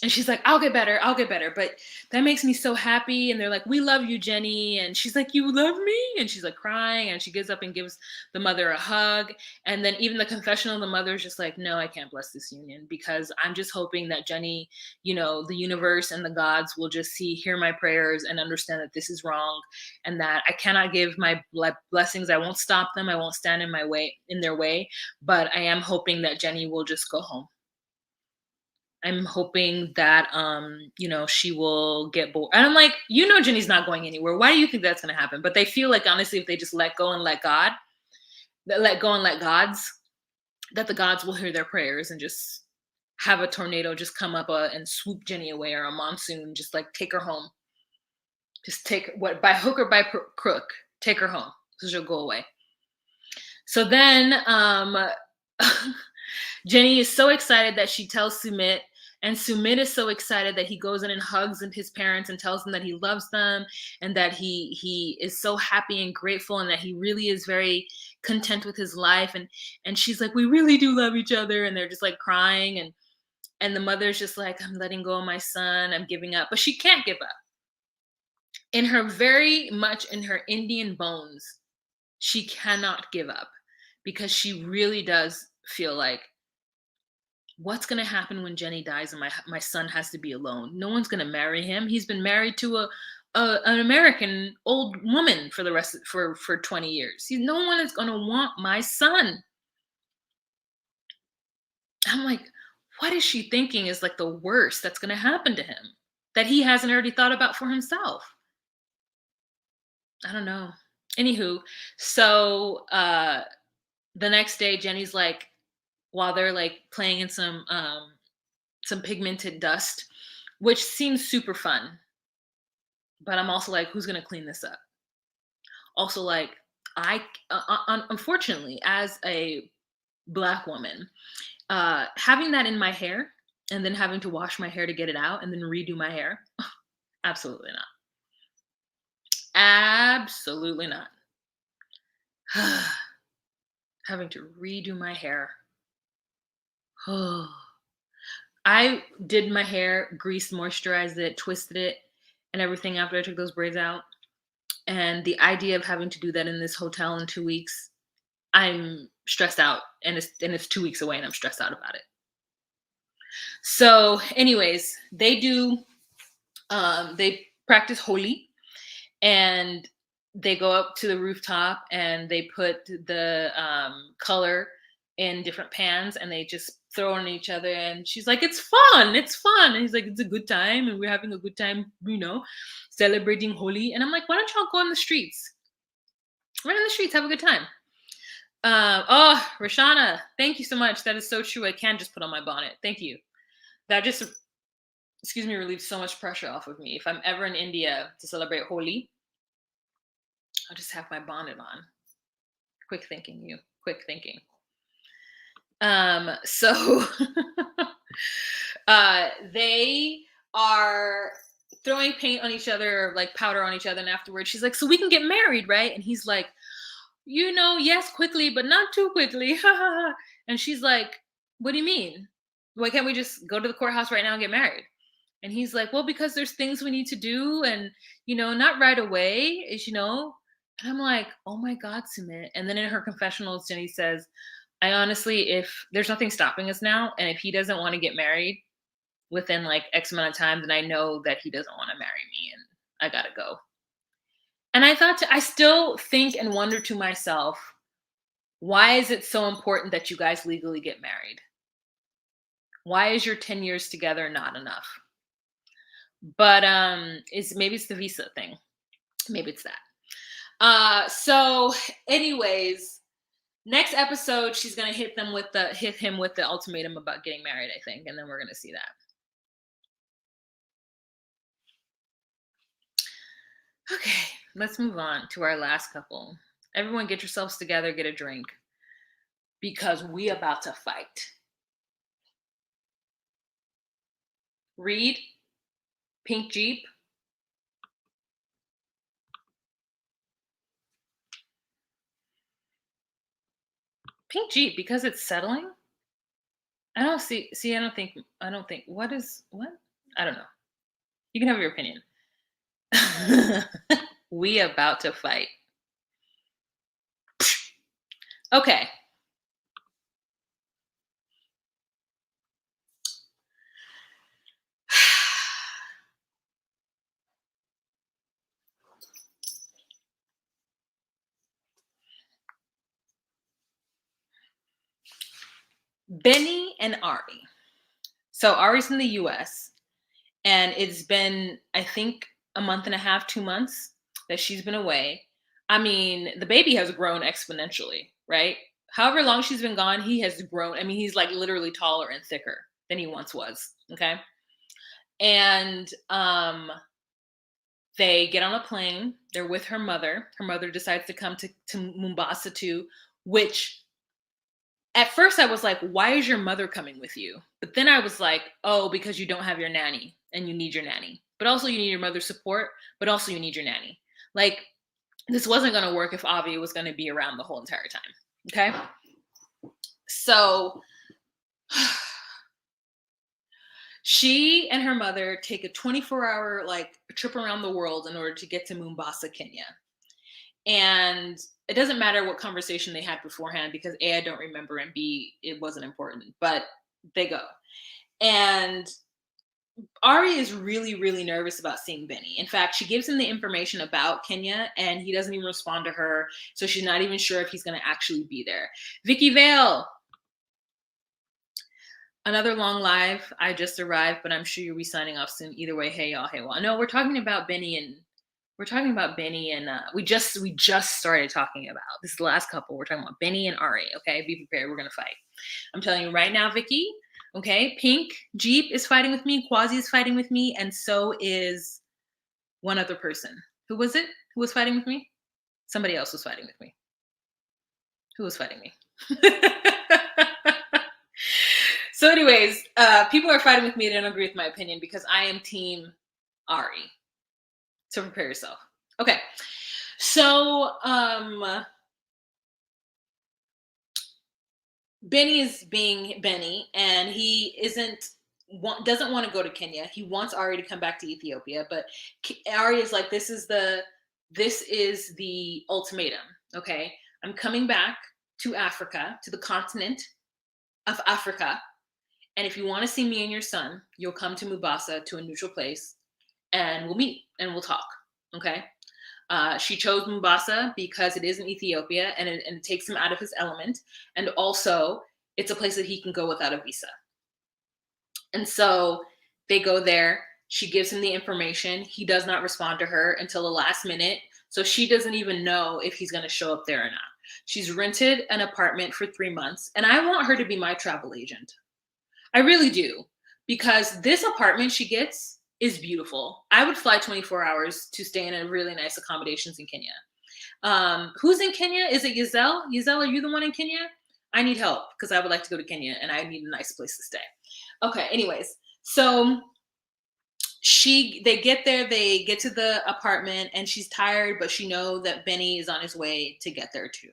And she's like, I'll get better. But that makes me so happy. And they're like, we love you, Jenny. And she's like, you love me? And she's like crying. And she gets up and gives the mother a hug. And then even the confessional, the mother's just like, no, I can't bless this union because I'm just hoping that Jenny, you know, the universe and the gods will just hear my prayers and understand that this is wrong and that I cannot give my blessings. I won't stop them. I won't stand in their way. But I am hoping that Jenny will just go home. I'm hoping that you know, she will get bored. And I'm like, you know, Jenny's not going anywhere. Why do you think that's gonna happen? But they feel like honestly, if they just let go and let God, let go and let gods, that the gods will hear their prayers and just have a tornado just come up and swoop Jenny away, or a monsoon, just like take her home. Just take what by hook or by crook, take her home. So she'll go away. So then Jenny is so excited that she tells Sumit, and Sumit is so excited that he goes in and hugs his parents and tells them that he loves them and that he is so happy and grateful and that he really is very content with his life. And she's like, we really do love each other. And they're just like crying. And the mother's just like, I'm letting go of my son. I'm giving up. But she can't give up. In her Indian bones, she cannot give up because she really does feel like, what's going to happen when Jenny dies and my son has to be alone? No one's going to marry him. He's been married to an American old woman for 20 years. No one is going to want my son. I'm like, what is she thinking is like the worst that's going to happen to him that he hasn't already thought about for himself? I don't know. Anywho, so the next day, Jenny's like, while they're like playing in some pigmented dust, which seems super fun. But I'm also like, who's gonna clean this up? Also, like, unfortunately, as a Black woman, having that in my hair and then having to wash my hair to get it out and then redo my hair, absolutely not. Absolutely not. Having to redo my hair. I did my hair, greased, moisturized it, twisted it, and everything after I took those braids out. And the idea of having to do that in this hotel in 2 weeks, I'm stressed out. And it's 2 weeks away and I'm stressed out about it. So anyways, they do They practice Holi, and they go up to the rooftop and they put the color in different pans and they just throw on each other. And she's like, "It's fun, it's fun." And he's like, "It's a good time, and we're having a good time, celebrating Holi." And I'm like, "Why don't y'all go in the streets? Run in the streets, have a good time." Oh, Rashana, thank you so much. That is so true. I can just put on my bonnet. Thank you. That just, excuse me, relieves so much pressure off of me. If I'm ever in India to celebrate Holi, I'll just have my bonnet on. Quick thinking, you. Quick thinking. So they are throwing paint on each other, like powder on each other, and afterwards she's like, "So we can get married, right?" And he's like, "Yes, quickly, but not too quickly." And she's like, "What do you mean? Why can't we just go to the courthouse right now and get married?" And he's like, "Well, because there's things we need to do, and not right away, is." And I'm like, "Oh my God, Sumit." And then in her confessionals, Jenny says, "I honestly, if there's nothing stopping us now, and if he doesn't want to get married within like X amount of time, then I know that he doesn't want to marry me, and I gotta go." And I still think and wonder to myself, why is it so important that you guys legally get married? Why is your 10 years together not enough? But maybe it's the visa thing. Maybe it's that. So anyways, next episode she's gonna hit him with the ultimatum about getting married, I think, and then we're gonna see that. Okay, let's move on to our last couple. Everyone get yourselves together, get a drink, because we about to fight. Read, Pink Jeep. Pink Jeep, because it's settling? I don't see I don't think what? I don't know. You can have your opinion. We about to fight. Okay. Benny and Ari. So Ari's in the US, and it's been, I think, a month and a half, 2 months that she's been away. I mean, the baby has grown exponentially, right? However long she's been gone, he has grown. I mean, he's like literally taller and thicker than he once was. Okay. And they get on a plane. They're with her mother. Her mother decides to come to Mombasa too, which at first I was like, why is your mother coming with you? But then I was like, oh, because you don't have your nanny and you need your nanny. But also you need your mother's support, but also you need your nanny. Like, this wasn't going to work if Avi was going to be around the whole entire time. Okay. So she and her mother take a 24-hour like trip around the world in order to get to Mombasa, Kenya. And it doesn't matter what conversation they had beforehand because A, I don't remember, and B, it wasn't important, but they go. And Ari is really, really nervous about seeing Benny. In fact, she gives him the information about Kenya and he doesn't even respond to her. So she's not even sure if he's going to actually be there. Vicky Vale. Another long live. I just arrived, but I'm sure you'll be signing off soon. Either way, hey y'all, hey well. No, we're talking about Benny and we just started talking about this last couple. We're talking about Benny and Ari. Okay, be prepared. We're gonna fight. I'm telling you right now, Vicky. Okay, Pink Jeep is fighting with me. Quasi is fighting with me, and so is one other person. Who was it? Who was fighting with me? Somebody else was fighting with me. Who was fighting me? So, anyways, people are fighting with me. They don't agree with my opinion because I am Team Ari. So prepare yourself. Okay. So Benny is being Benny, and he doesn't want to go to Kenya. He wants Ari to come back to Ethiopia, but Ari is like, this is the ultimatum. Okay, I'm coming back to Africa, to the continent of Africa, and if you want to see me and your son, you'll come to Mombasa, to a neutral place, and we'll meet and we'll talk. Okay. She chose Mombasa because it is in Ethiopia and it takes him out of his element. And also, it's a place that he can go without a visa. And so they go there. She gives him the information. He does not respond to her until the last minute. So she doesn't even know if he's going to show up there or not. She's rented an apartment for 3 months. And I want her to be my travel agent. I really do. Because this apartment she gets is beautiful. I would fly 24 hours to stay in a really nice accommodations in Kenya. Who's in Kenya? Is it Giselle? Giselle, are you the one in Kenya? I need help because I would like to go to Kenya and I need a nice place to stay. Okay, anyways. So they get there, they get to the apartment and she's tired, but she knows that Benny is on his way to get there too.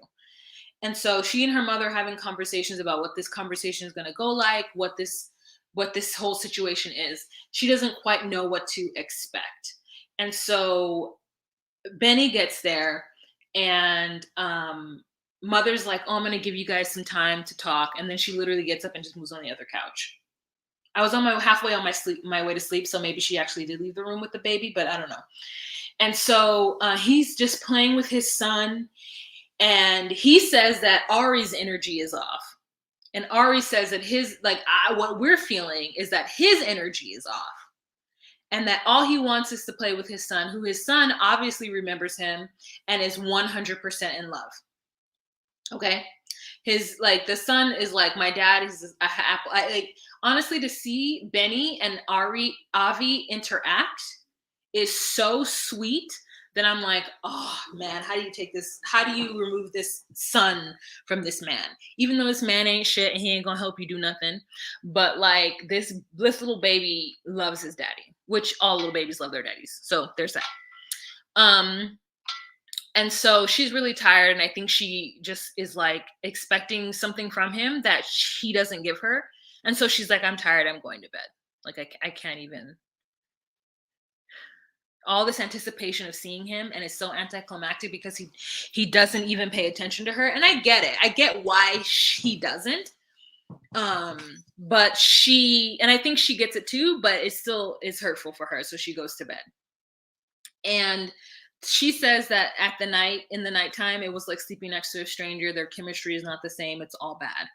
And so she and her mother are having conversations about what this conversation is going to go like, what this whole situation is. She doesn't quite know what to expect. And so Benny gets there and mother's like, oh, I'm going to give you guys some time to talk. And then she literally gets up and just moves on the other couch. I was halfway on my way to sleep. So maybe she actually did leave the room with the baby, but I don't know. And so he's just playing with his son. And he says that Ari's energy is off. And Ari says that what we're feeling is that his energy is off. And that all he wants is to play with his son, who his son obviously remembers him and is 100% in love. Okay. The son is like, my dad is apple. Honestly, to see Benny and Avi interact is so sweet that I'm like, oh man, how do you take this? How do you remove this son from this man? Even though this man ain't shit and he ain't gonna help you do nothing. But like this little baby loves his daddy, which all little babies love their daddies. So there's that. And so she's really tired. And I think she just is like expecting something from him that he doesn't give her. And so she's like, I'm tired. I'm going to bed. Like I can't even. All this anticipation of seeing him, and it's so anticlimactic because he doesn't even pay attention to her. And I get it. I get why he doesn't. But and I think she gets it too, but it still is hurtful for her. So she goes to bed. And she says that in the nighttime, it was like sleeping next to a stranger. Their chemistry is not the same. It's all bad.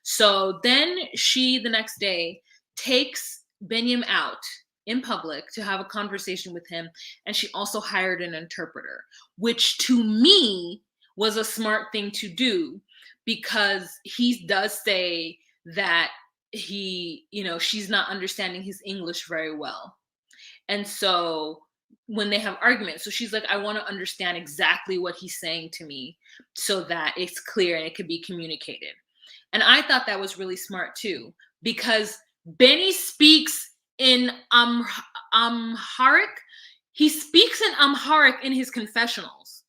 So then she, the next day, takes Biniyam out in public to have a conversation with him. And she also hired an interpreter, which to me was a smart thing to do because he does say that she's not understanding his English very well. And so when they have arguments, so she's like, I want to understand exactly what he's saying to me so that it's clear and it could be communicated. And I thought that was really smart too, because Benny speaks in Amharic. He speaks in Amharic in his confessionals.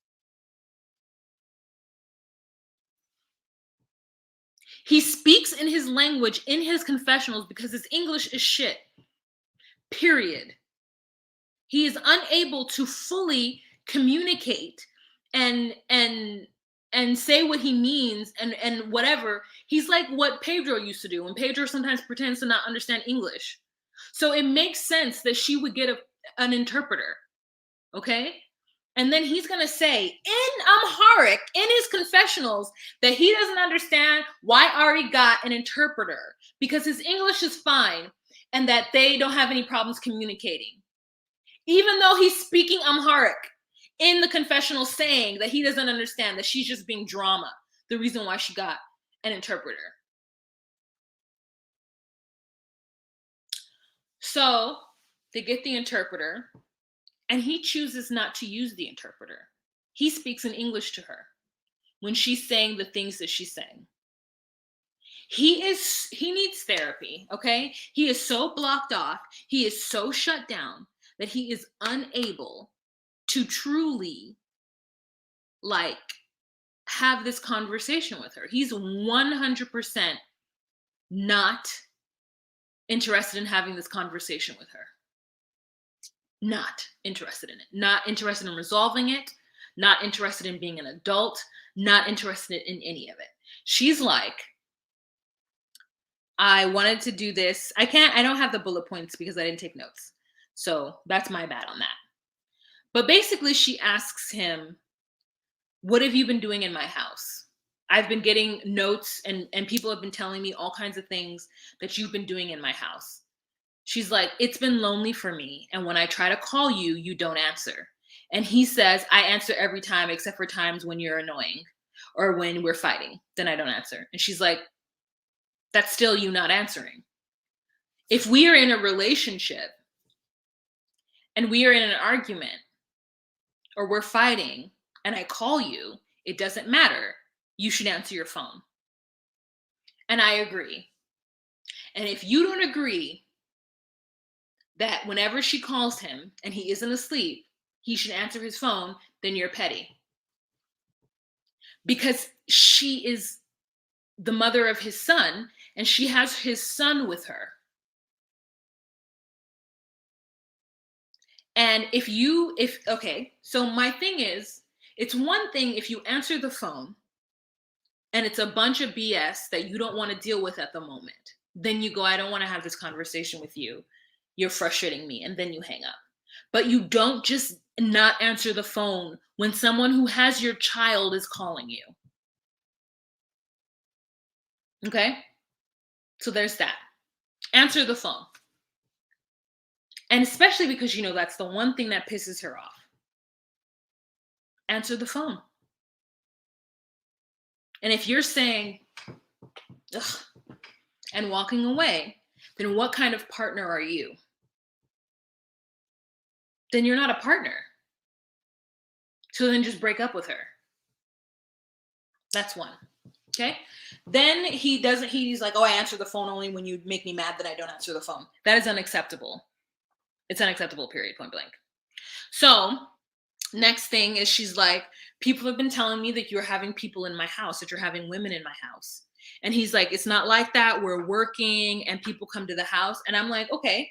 He speaks in his language in his confessionals because his English is shit. Period. He is unable to fully communicate and say what he means and whatever. He's like what Pedro used to do, and Pedro sometimes pretends to not understand English. So it makes sense that she would get an interpreter, okay? And then he's going to say in Amharic, in his confessionals, that he doesn't understand why Ari got an interpreter because his English is fine and that they don't have any problems communicating. Even though he's speaking Amharic in the confessional saying that he doesn't understand, that she's just being drama, the reason why she got an interpreter. So they get the interpreter and he chooses not to use the interpreter. He speaks in English to her when she's saying the things that she's saying. He needs therapy, okay? He is so blocked off. He is so shut down that he is unable to truly have this conversation with her. He's 100% not interested in having this conversation with her. Not interested in it. Not interested in resolving it. Not interested in being an adult. Not interested in any of it. She's like, I wanted to do this. I don't have the bullet points because I didn't take notes. So that's my bad on that. But basically, she asks him, what have you been doing in my house? I've been getting notes and people have been telling me all kinds of things that you've been doing in my house. She's like, it's been lonely for me. And when I try to call you, you don't answer. And he says, I answer every time except for times when you're annoying or when we're fighting. Then I don't answer. And she's like, that's still you not answering. If we are in a relationship and we are in an argument or we're fighting and I call you, it doesn't matter. You should answer your phone. And I agree. And if you don't agree that whenever she calls him and he isn't asleep, he should answer his phone, then you're petty. Because she is the mother of his son and she has his son with her. And so my thing is, it's one thing if you answer the phone and it's a bunch of BS that you don't want to deal with at the moment. Then you go, I don't want to have this conversation with you. You're frustrating me. And then you hang up. But you don't just not answer the phone when someone who has your child is calling you. Okay? So there's that. Answer the phone. And especially because, that's the one thing that pisses her off. Answer the phone. And if you're saying, ugh, and walking away, then what kind of partner are you? Then you're not a partner. So then just break up with her. That's one. Okay? Then he's like, oh, I answer the phone only when you make me mad that I don't answer the phone. That is unacceptable. It's unacceptable, period, point blank. So next thing is she's like, people have been telling me that you're having people in my house, that you're having women in my house. And he's like, it's not like that. We're working and people come to the house. And I'm like, okay.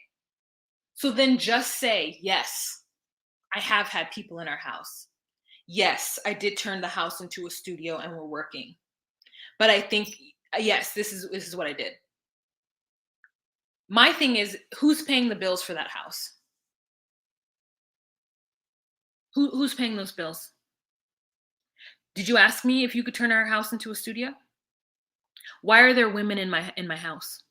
So then just say, yes, I have had people in our house. Yes, I did turn the house into a studio and we're working. But I think, yes, this is what I did. My thing is, who's paying the bills for that house? Who's paying those bills? Did you ask me if you could turn our house into a studio? Why are there women in my house?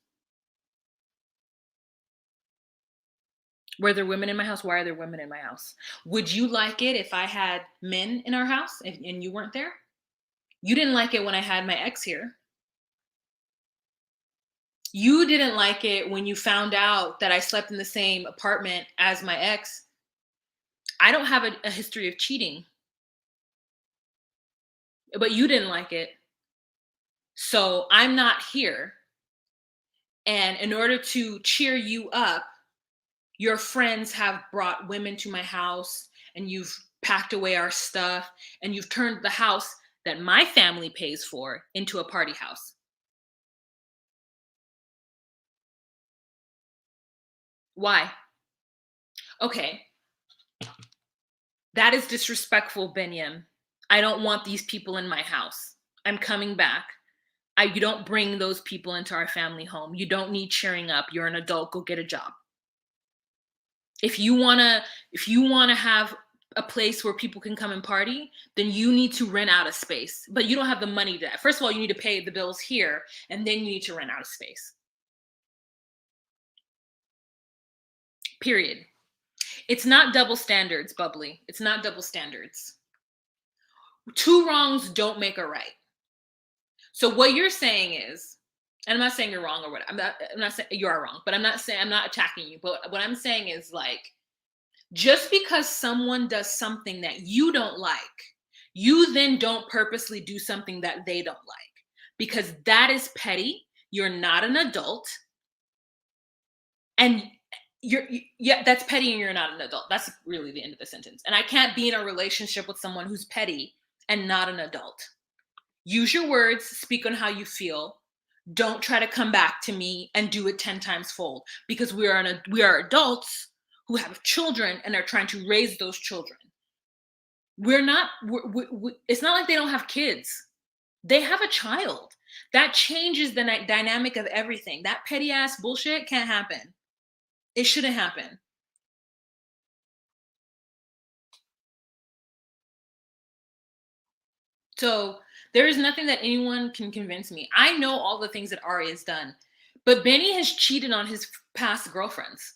Were there women in my house? Why are there women in my house? Would you like it if I had men in our house and you weren't there? You didn't like it when I had my ex here. You didn't like it when you found out that I slept in the same apartment as my ex. I don't have a history of cheating, but you didn't like it. So I'm not here. And in order to cheer you up, your friends have brought women to my house and you've packed away our stuff and you've turned the house that my family pays for into a party house. Why? Okay. That is disrespectful, Biniyam. I don't want these people in my house. I'm coming back. You don't bring those people into our family home. You don't need cheering up. You're an adult. Go get a job. If you wanna have a place where people can come and party, then you need to rent out a space. But you don't have the money to. First of all, you need to pay the bills here, and then you need to rent out a space. Period. It's not double standards, Bubbly. It's not double standards. Two wrongs don't make a right. So what you're saying is, and I'm not saying you're wrong or what. I'm not saying you are wrong, but I'm not attacking you. But what I'm saying is, like, just because someone does something that you don't like, you then don't purposely do something that they don't like, because that is petty. You're not an adult, and that's petty, and you're not an adult. That's really the end of the sentence. And I can't be in a relationship with someone who's petty and not an adult. Use your words, speak on how you feel. Don't try to come back to me and do it 10 times fold, because we are adults who have children and are trying to raise those children. It's not like they don't have kids. They have a child. That changes the dynamic of everything. That petty ass bullshit can't happen. It shouldn't happen. So there is nothing that anyone can convince me. I know all the things that Ari has done, but Benny has cheated on his past girlfriends.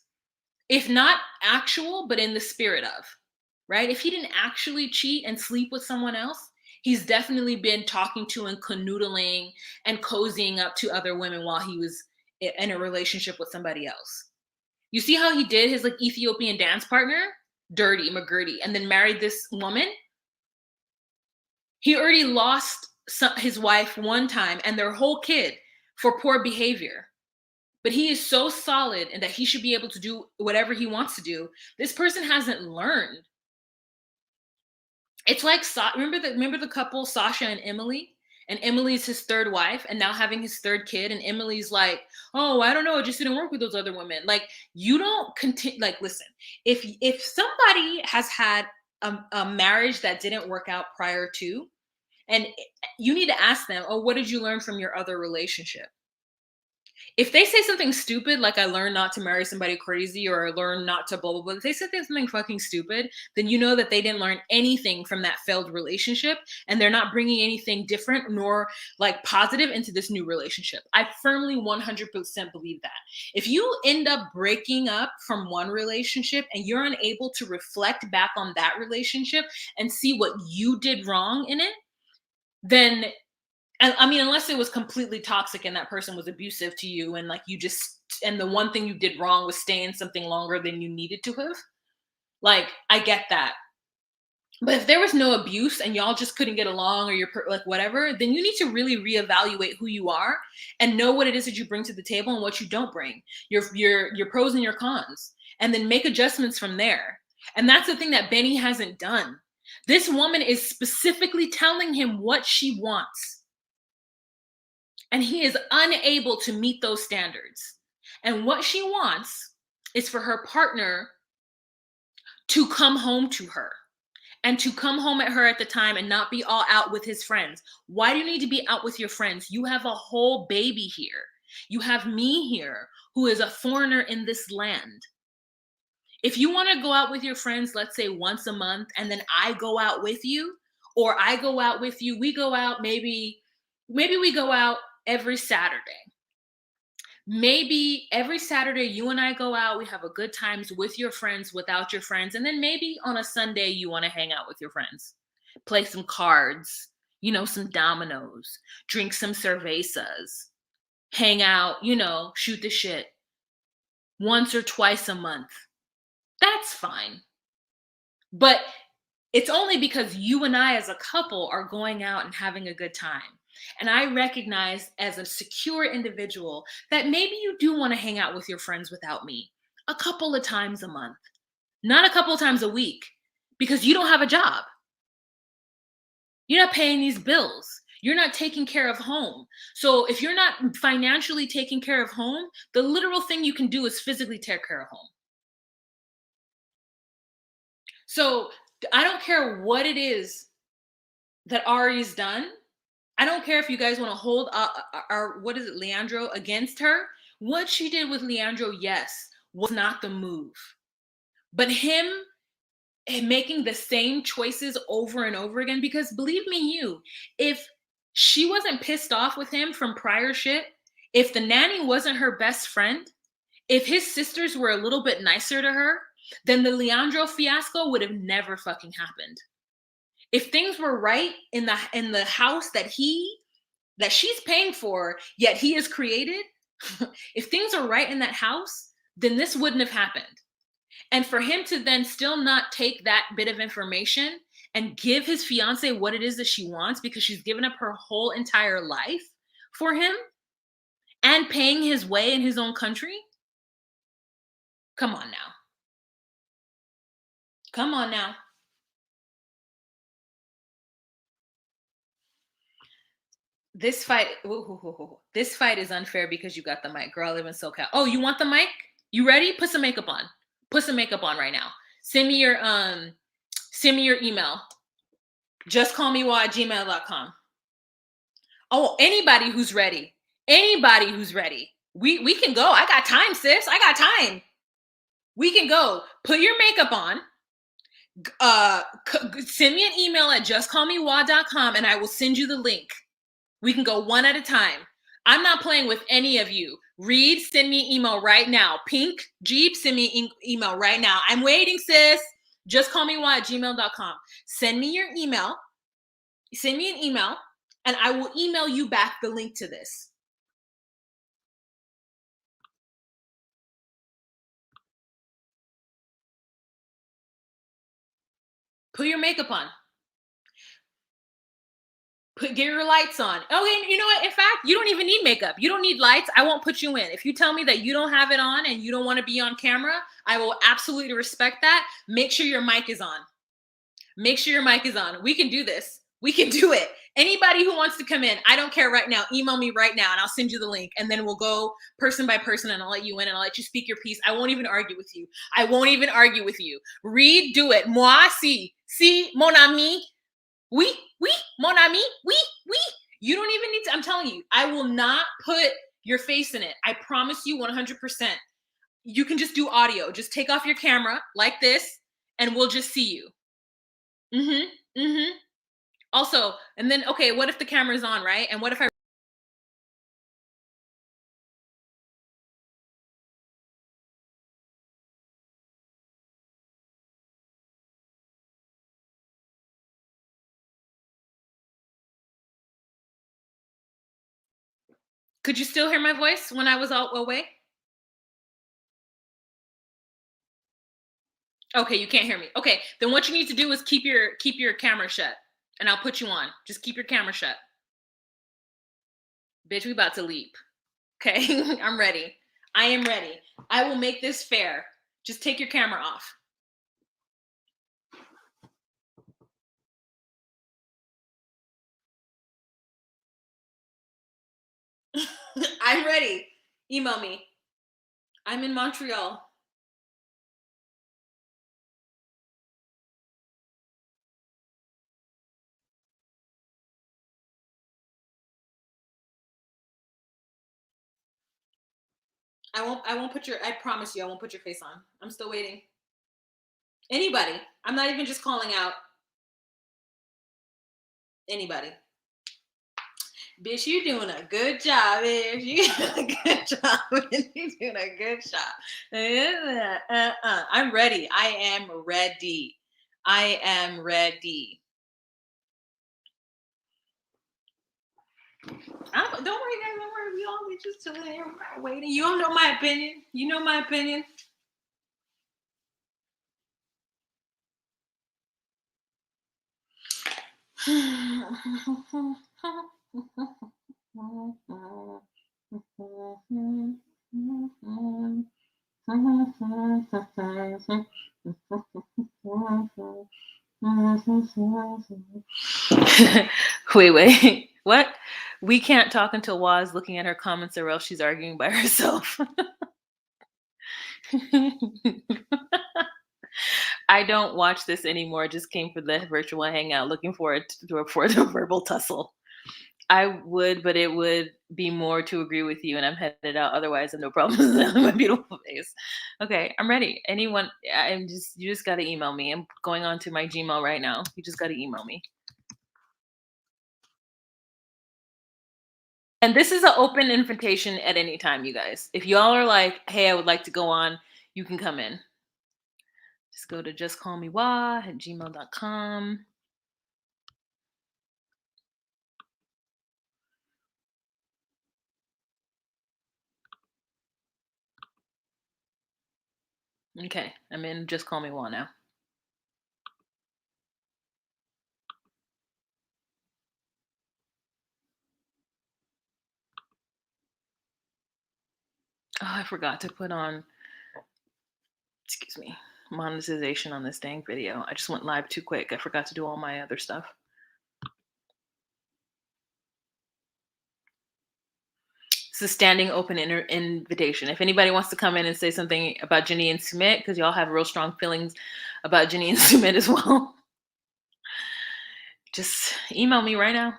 If not actual, but in the spirit of, right? If he didn't actually cheat and sleep with someone else, he's definitely been talking to and canoodling and cozying up to other women while he was in a relationship with somebody else. You see how he did his like Ethiopian dance partner, Dirty McGurdy, and then married this woman? He already lost his wife one time and their whole kid for poor behavior. But he is so solid and that he should be able to do whatever he wants to do. This person hasn't learned. It's like, remember the couple, Sasha and Emily? And Emily's his third wife and now having his third kid. And Emily's like, oh, I don't know. It just didn't work with those other women. Like, you don't continue. Like, listen, if somebody has had a marriage that didn't work out prior to, and you need to ask them, oh, what did you learn from your other relationship? If they say something stupid, like I learned not to marry somebody crazy or I learned not to blah, blah, blah, if they say something fucking stupid, then you know that they didn't learn anything from that failed relationship and they're not bringing anything different nor like positive into this new relationship. I firmly 100% believe that. If you end up breaking up from one relationship and you're unable to reflect back on that relationship and see what you did wrong in it, then I mean, unless it was completely toxic and that person was abusive to you and like you just, and the one thing you did wrong was stay in something longer than you needed to have. Like, I get that. But if there was no abuse and y'all just couldn't get along or you're like whatever, then you need to really reevaluate who you are and know what it is that you bring to the table and what you don't bring, your pros and your cons, and then make adjustments from there. And that's the thing that Benny hasn't done. This woman is specifically telling him what she wants. And he is unable to meet those standards. And what she wants is for her partner to come home to her and to come home at her at the time and not be all out with his friends. Why do you need to be out with your friends? You have a whole baby here. You have me here, who is a foreigner in this land. If you want to go out with your friends, let's say once a month, and then I go out with you, or I go out with you, we go out maybe we go out every Saturday. Maybe every Saturday you and I go out, we have a good times with your friends, without your friends. And then maybe on a Sunday you want to hang out with your friends. Play some cards, some dominoes, drink some cervezas, hang out, shoot the shit once or twice a month. That's fine. But it's only because you and I as a couple are going out and having a good time. And I recognize as a secure individual that maybe you do want to hang out with your friends without me a couple of times a month, not a couple of times a week, because you don't have a job. You're not paying these bills. You're not taking care of home. So if you're not financially taking care of home, the literal thing you can do is physically take care of home. So I don't care what it is that Ari's done. I don't care if you guys want to hold Leandro against her. What she did with Leandro, yes, was not the move. But him making the same choices over and over again, because believe me, if she wasn't pissed off with him from prior shit, if the nanny wasn't her best friend, if his sisters were a little bit nicer to her, then the Leandro fiasco would have never fucking happened. If things were right in the house that she's paying for, yet he has created, if things are right in that house, then this wouldn't have happened. And for him to then still not take that bit of information and give his fiance what it is that she wants, because she's given up her whole entire life for him and paying his way in his own country. Come on now. Come on now. This fight is unfair because you got the mic. Girl, I live in SoCal. Oh, you want the mic? You ready? Put some makeup on. Put some makeup on right now. Send me your email. justcallmewa@gmail.com. Oh, anybody who's ready. Anybody who's ready. We can go. I got time, sis. I got time. We can go. Put your makeup on. Send me an email at justcallmewa.com and I will send you the link. We can go one at a time. I'm not playing with any of you. Reed, send me an email right now. Pink, Jeep, send me an email right now. I'm waiting, sis. Justcallmewa@gmail.com. Send me your email. Send me an email, and I will email you back the link to this. Put your makeup on. Get your lights on. Okay, you know what? In fact, you don't even need makeup. You don't need lights. I won't put you in. If you tell me that you don't have it on and you don't want to be on camera, I will absolutely respect that. Make sure your mic is on. Make sure your mic is on. We can do this. We can do it. Anybody who wants to come in, I don't care right now. Email me right now and I'll send you the link. And then we'll go person by person and I'll let you in and I'll let you speak your piece. I won't even argue with you. I won't even argue with you. Read, do it. Moi, si, mon ami. Oui, mon ami, oui. You don't even need to, I'm telling you, I will not put your face in it. I promise you 100%. You can just do audio. Just take off your camera like this and we'll just see you. Also, and then, okay, what if the camera's on, right? And what if I could you still hear my voice when I was all away? Okay, you can't hear me. Okay, then what you need to do is keep your camera shut, and I'll put you on. Just keep your camera shut. Bitch, we about to leap. Okay, I'm ready. I am ready. I will make this fair. Just take your camera off. I'm ready. Email me. I'm in Montreal. I won't put your I promise you I won't put your face on. I'm still waiting. Anybody. I'm not even just calling out anybody. Bitch, you doing a good job, bitch. You doing a good job. You doing a good job. I'm ready. I am ready. I am ready. Don't worry, guys. Don't worry. We all be just chilling here waiting. You don't know my opinion. You know my opinion. Wait. What? We can't talk until Waz looking at her comments or else she's arguing by herself. I don't watch this anymore. Just came for the virtual hangout, looking forward for the verbal tussle. I would, but it would be more to agree with you, and I'm headed out. Otherwise, I have no problem with my beautiful face. Okay, I'm ready. Anyone? You just got to email me. I'm going on to my Gmail right now. You just got to email me. And this is an open invitation at any time, you guys. If y'all are like, hey, I would like to go on, you can come in. Just go to justcallmewa@gmail.com. Okay, I'm in Just Call Me Wa now. Oh, I forgot to put on, excuse me, monetization on this dang video. I just went live too quick. I forgot to do all my other stuff. It's a standing open invitation. If anybody wants to come in and say something about Jenny and Sumit, because y'all have real strong feelings about Jenny and Sumit as well, just email me right now.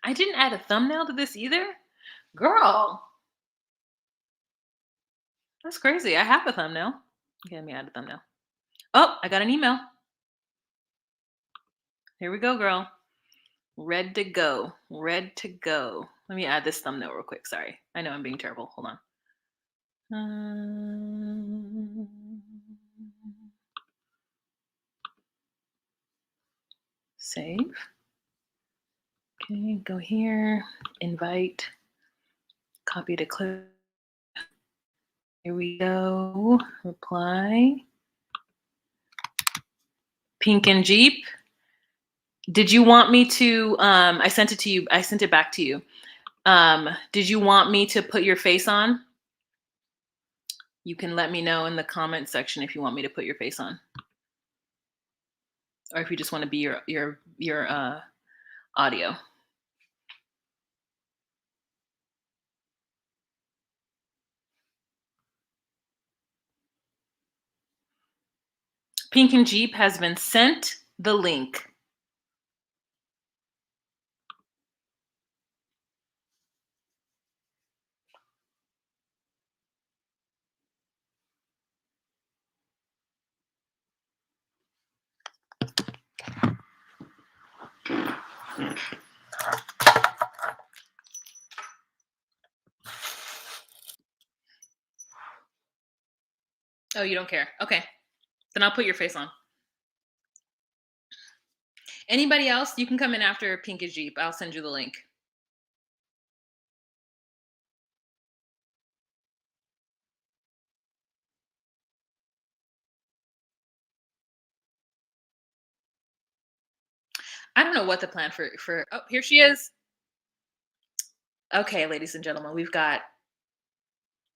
I didn't add a thumbnail to this either. Girl, that's crazy. I have a thumbnail. Okay, let me add a thumbnail. Oh, I got an email. Here we go, girl. Red to go. Red to go. Let me add this thumbnail real quick. Sorry. I know I'm being terrible. Hold on. Save. Okay, go here. Invite. Copy to clip. Here we go. Reply. Pink and Jeep. Did you want me to, I sent it to you. I sent it back to you. Did you want me to put your face on? You can let me know in the comment section if you want me to put your face on. Or if you just want to be your audio. Pink and Jeep has been sent the link. Oh, you don't care. Okay. Then I'll put your face on. Anybody else? You can come in after Pink and Jeep. I'll send you the link. I don't know what the plan for oh, here she is. Okay, ladies and gentlemen, we've got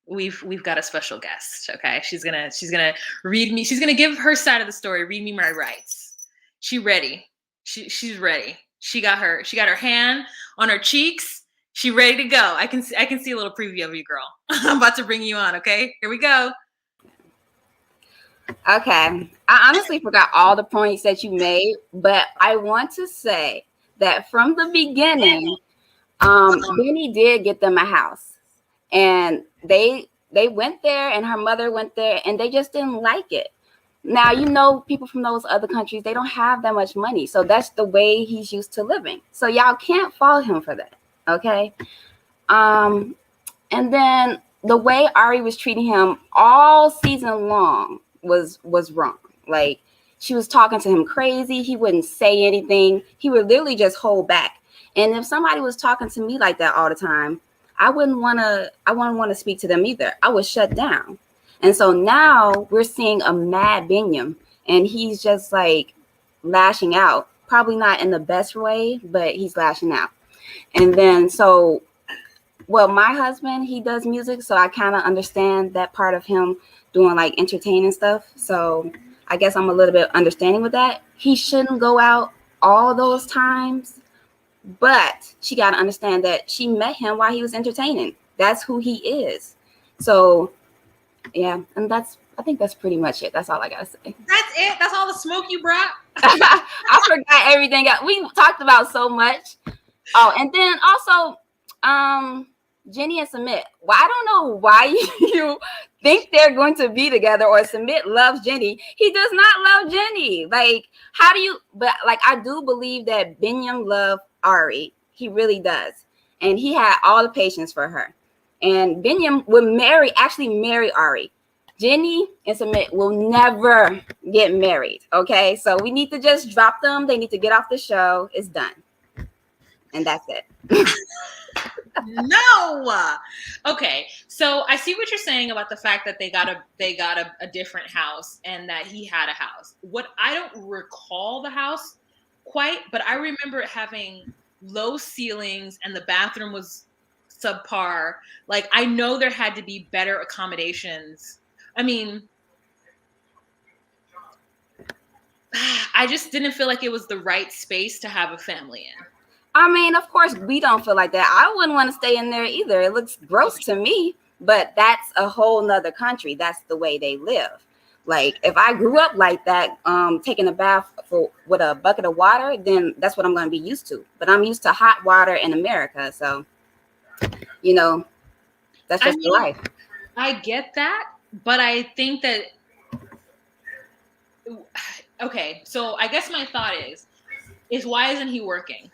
a special guest. Okay, she's gonna read me. She's gonna give her side of the story. Read me my rights. She's ready. She's ready. She got her hand on her cheeks. She ready to go. I can see a little preview of you, girl. I'm about to bring you on. Okay, here we go. Okay, I honestly forgot all the points that you made, but I want to say that from the beginning, Benny did get them a house, and they went there, and her mother went there, and they just didn't like it. Now, you know, people from those other countries, they don't have that much money, so that's the way he's used to living. So y'all can't fault him for that, okay? And then the way Ari was treating him all season long was wrong. Like, she was talking to him crazy. He wouldn't say anything. He would literally just hold back. And if somebody was talking to me like that all the time, I wouldn't want to speak to them either. I would shut down. And so now we're seeing a mad Biniyam, and he's just like lashing out. Probably not in the best way, but he's lashing out. And then well, my husband, he does music, so I kind of understand that part of him doing like entertaining stuff. So I guess I'm a little bit understanding with that. He shouldn't go out all those times, but she got to understand that she met him while he was entertaining. That's who he is. So yeah, and I think that's pretty much it. That's all I gotta say. That's it? That's all the smoke you brought? I forgot everything. We talked about so much. Oh, and then also, Jenny and Sumit. Well, I don't know why you think they're going to be together, or Sumit loves Jenny. He does not love Jenny. Like, how do you? But like, I do believe that Biniyam loved Ari. He does, and he had all the patience for her. And Biniyam would actually marry Ari. Jenny and Sumit will never get married. Okay, so we need to just drop them. They need to get off the show. It's done, and that's it. No. Okay, so I see what you're saying about the fact that they got a different house and that he had a house. What I don't recall the house quite, but I remember it having low ceilings and the bathroom was subpar. Like, I know there had to be better accommodations. I mean, I just didn't feel like it was the right space to have a family in. I mean, of course, we don't feel like that. I wouldn't want to stay in there either. It looks gross to me, but that's a whole nother country. That's the way they live. Like if I grew up like that, taking a bath with a bucket of water, then that's what I'm going to be used to. But I'm used to hot water in America, so that's just the life. I get that, but I think that okay. So I guess my thought is why isn't he working?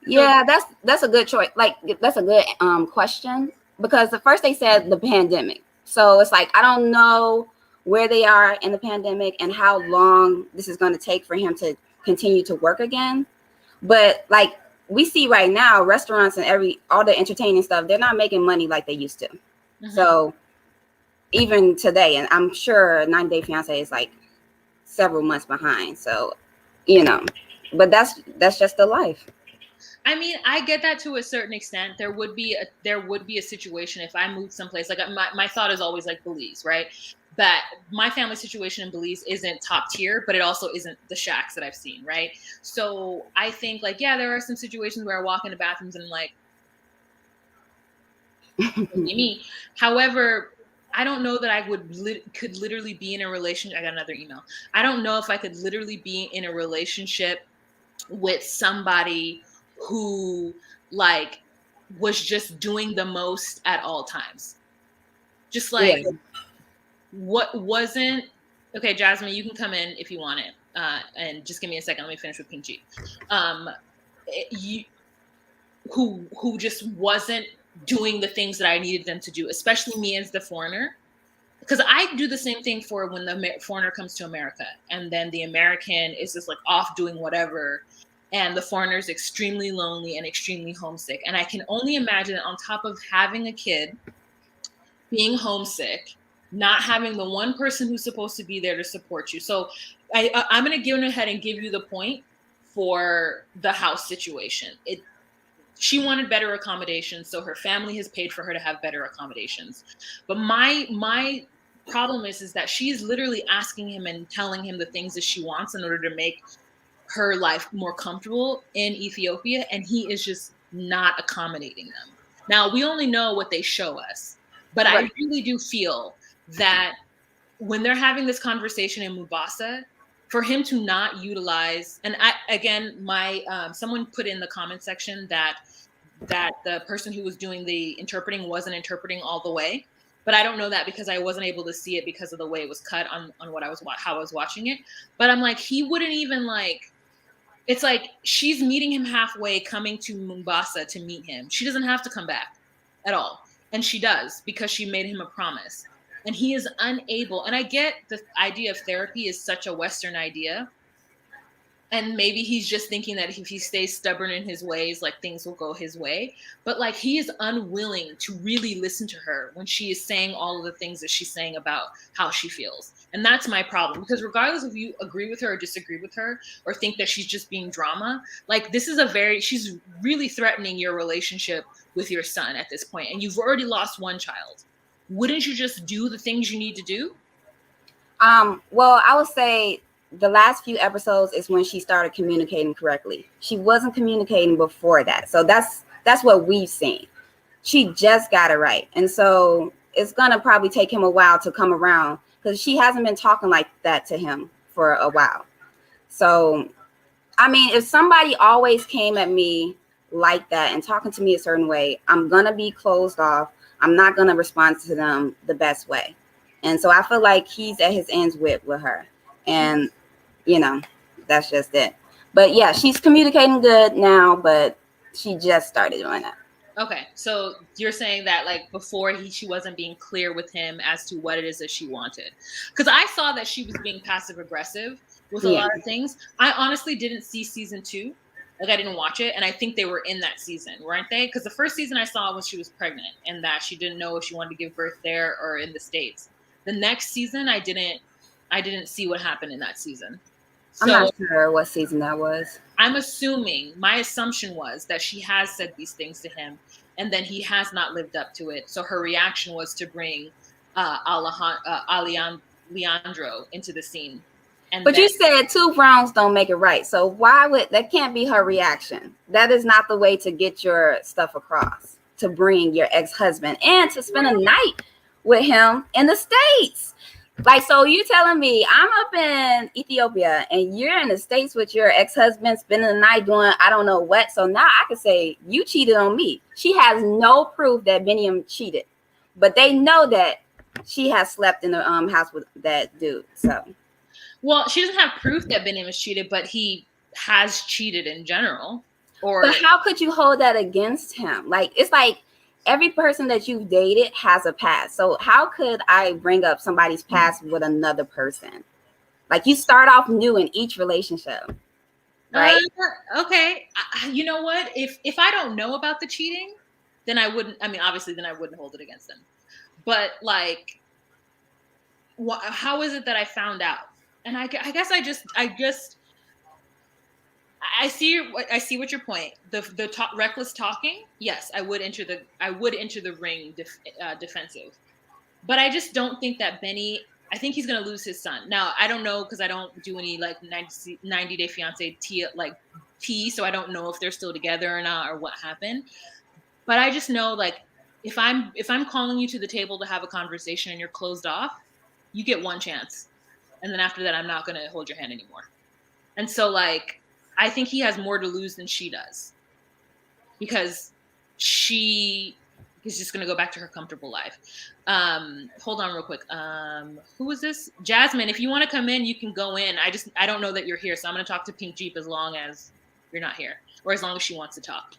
Yeah, that's a good choice. Like that's a good question, because the first they said the pandemic, so it's like I don't know where they are in the pandemic and how long this is going to take for him to continue to work again. But like we see right now, restaurants and all the entertaining stuff, they're not making money like they used to. Mm-hmm. So even today, and I'm sure 90 Day Fiancé is like several months behind. So, but that's just the life. I mean, I get that to a certain extent. There would be a situation if I moved someplace. Like my thought is always like Belize, right? That my family situation in Belize isn't top tier, but it also isn't the shacks that I've seen, right? So I think like, yeah, there are some situations where I walk into bathrooms and I'm like, me. However, I don't know that I could literally be in a relationship. I got another email. I don't know if I could literally be in a relationship with somebody who like was just doing the most at all times. Just like what wasn't okay, Jasmine, you can come in if you want it. And just give me a second. Let me finish with Pink G. Who just wasn't doing the things that I needed them to do, especially me as the foreigner. Because I do the same thing for when the foreigner comes to America, and then the American is just like off doing whatever, and the foreigner is extremely lonely and extremely homesick. And I can only imagine on top of having a kid, being homesick, not having the one person who's supposed to be there to support you. So I'm going to go ahead and give you the point for the house situation. She wanted better accommodations, so her family has paid for her to have better accommodations. But my problem is that she's literally asking him and telling him the things that she wants in order to make her life more comfortable in Ethiopia, and he is just not accommodating them. Now, we only know what they show us, but right. I really do feel that when they're having this conversation in Mombasa, for him to not utilize, and someone put in the comment section that the person who was doing the interpreting wasn't interpreting all the way, but I don't know that because I wasn't able to see it because of the way it was cut on how I was watching it. But I'm like, he wouldn't even like. It's like she's meeting him halfway, coming to Mombasa to meet him. She doesn't have to come back at all, and she does because she made him a promise. And he is unable, and I get the idea of therapy is such a Western idea. And maybe he's just thinking that if he stays stubborn in his ways, like things will go his way. But like he is unwilling to really listen to her when she is saying all of the things that she's saying about how she feels. And that's my problem, because regardless if you agree with her or disagree with her or think that she's just being drama, like this is she's really threatening your relationship with your son at this point. And you've already lost one child. Wouldn't you just do the things you need to do? Well, I would say the last few episodes is when she started communicating correctly. She wasn't communicating before that. So that's what we've seen. She just got it right. And so it's going to probably take him a while to come around because she hasn't been talking like that to him for a while. So, I mean, if somebody always came at me like that and talking to me a certain way, I'm going to be closed off. I'm not going to respond to them the best way. And so I feel like he's at his ends with her. And, that's just it. But yeah, she's communicating good now, but she just started doing that. Okay. So you're saying that like before she wasn't being clear with him as to what it is that she wanted. Because I saw that she was being passive aggressive with a lot of things. I honestly didn't see season 2. Like I didn't watch it. And I think they were in that season, weren't they? Because the first season I saw was she was pregnant and that she didn't know if she wanted to give birth there or in the States. The next season, I didn't see what happened in that season. So, I'm not sure what season that was. My assumption was that she has said these things to him and then he has not lived up to it. So her reaction was to bring Leandro into the scene. But you said 2 wrongs don't make it right. So that can't be her reaction. That is not the way to get your stuff across, to bring your ex-husband and to spend a night with him in the States. Like, so you telling me I'm up in Ethiopia and you're in the States with your ex-husband spending the night doing I don't know what. So now I can say you cheated on me. She has no proof that Biniyam cheated, but they know that she has slept in the house with that dude. So, well, she doesn't have proof that Biniyam has cheated, but he has cheated in general. But how could you hold that against him? Like, it's like every person that you've dated has a past. So how could I bring up somebody's past with another person? Like, you start off new in each relationship, right? Okay. You know what? If I don't know about the cheating, then I wouldn't. I mean, obviously, then I wouldn't hold it against them. But like, how is it that I found out? And I guess I see what your point. The reckless talking. Yes, I would enter the ring defensive, but I just don't think that Benny. I think he's gonna lose his son. Now I don't know because I don't do any like 90-day fiance tea, so I don't know if they're still together or not or what happened. But I just know like if I'm calling you to the table to have a conversation and you're closed off, you get one chance, and then after that I'm not gonna hold your hand anymore. And so like. I think he has more to lose than she does because she is just going to go back to her comfortable life. Hold on real quick. Who is this? Jasmine, if you want to come in, you can go in. I don't know that you're here. So I'm going to talk to Pink Jeep as long as you're not here or as long as she wants to talk.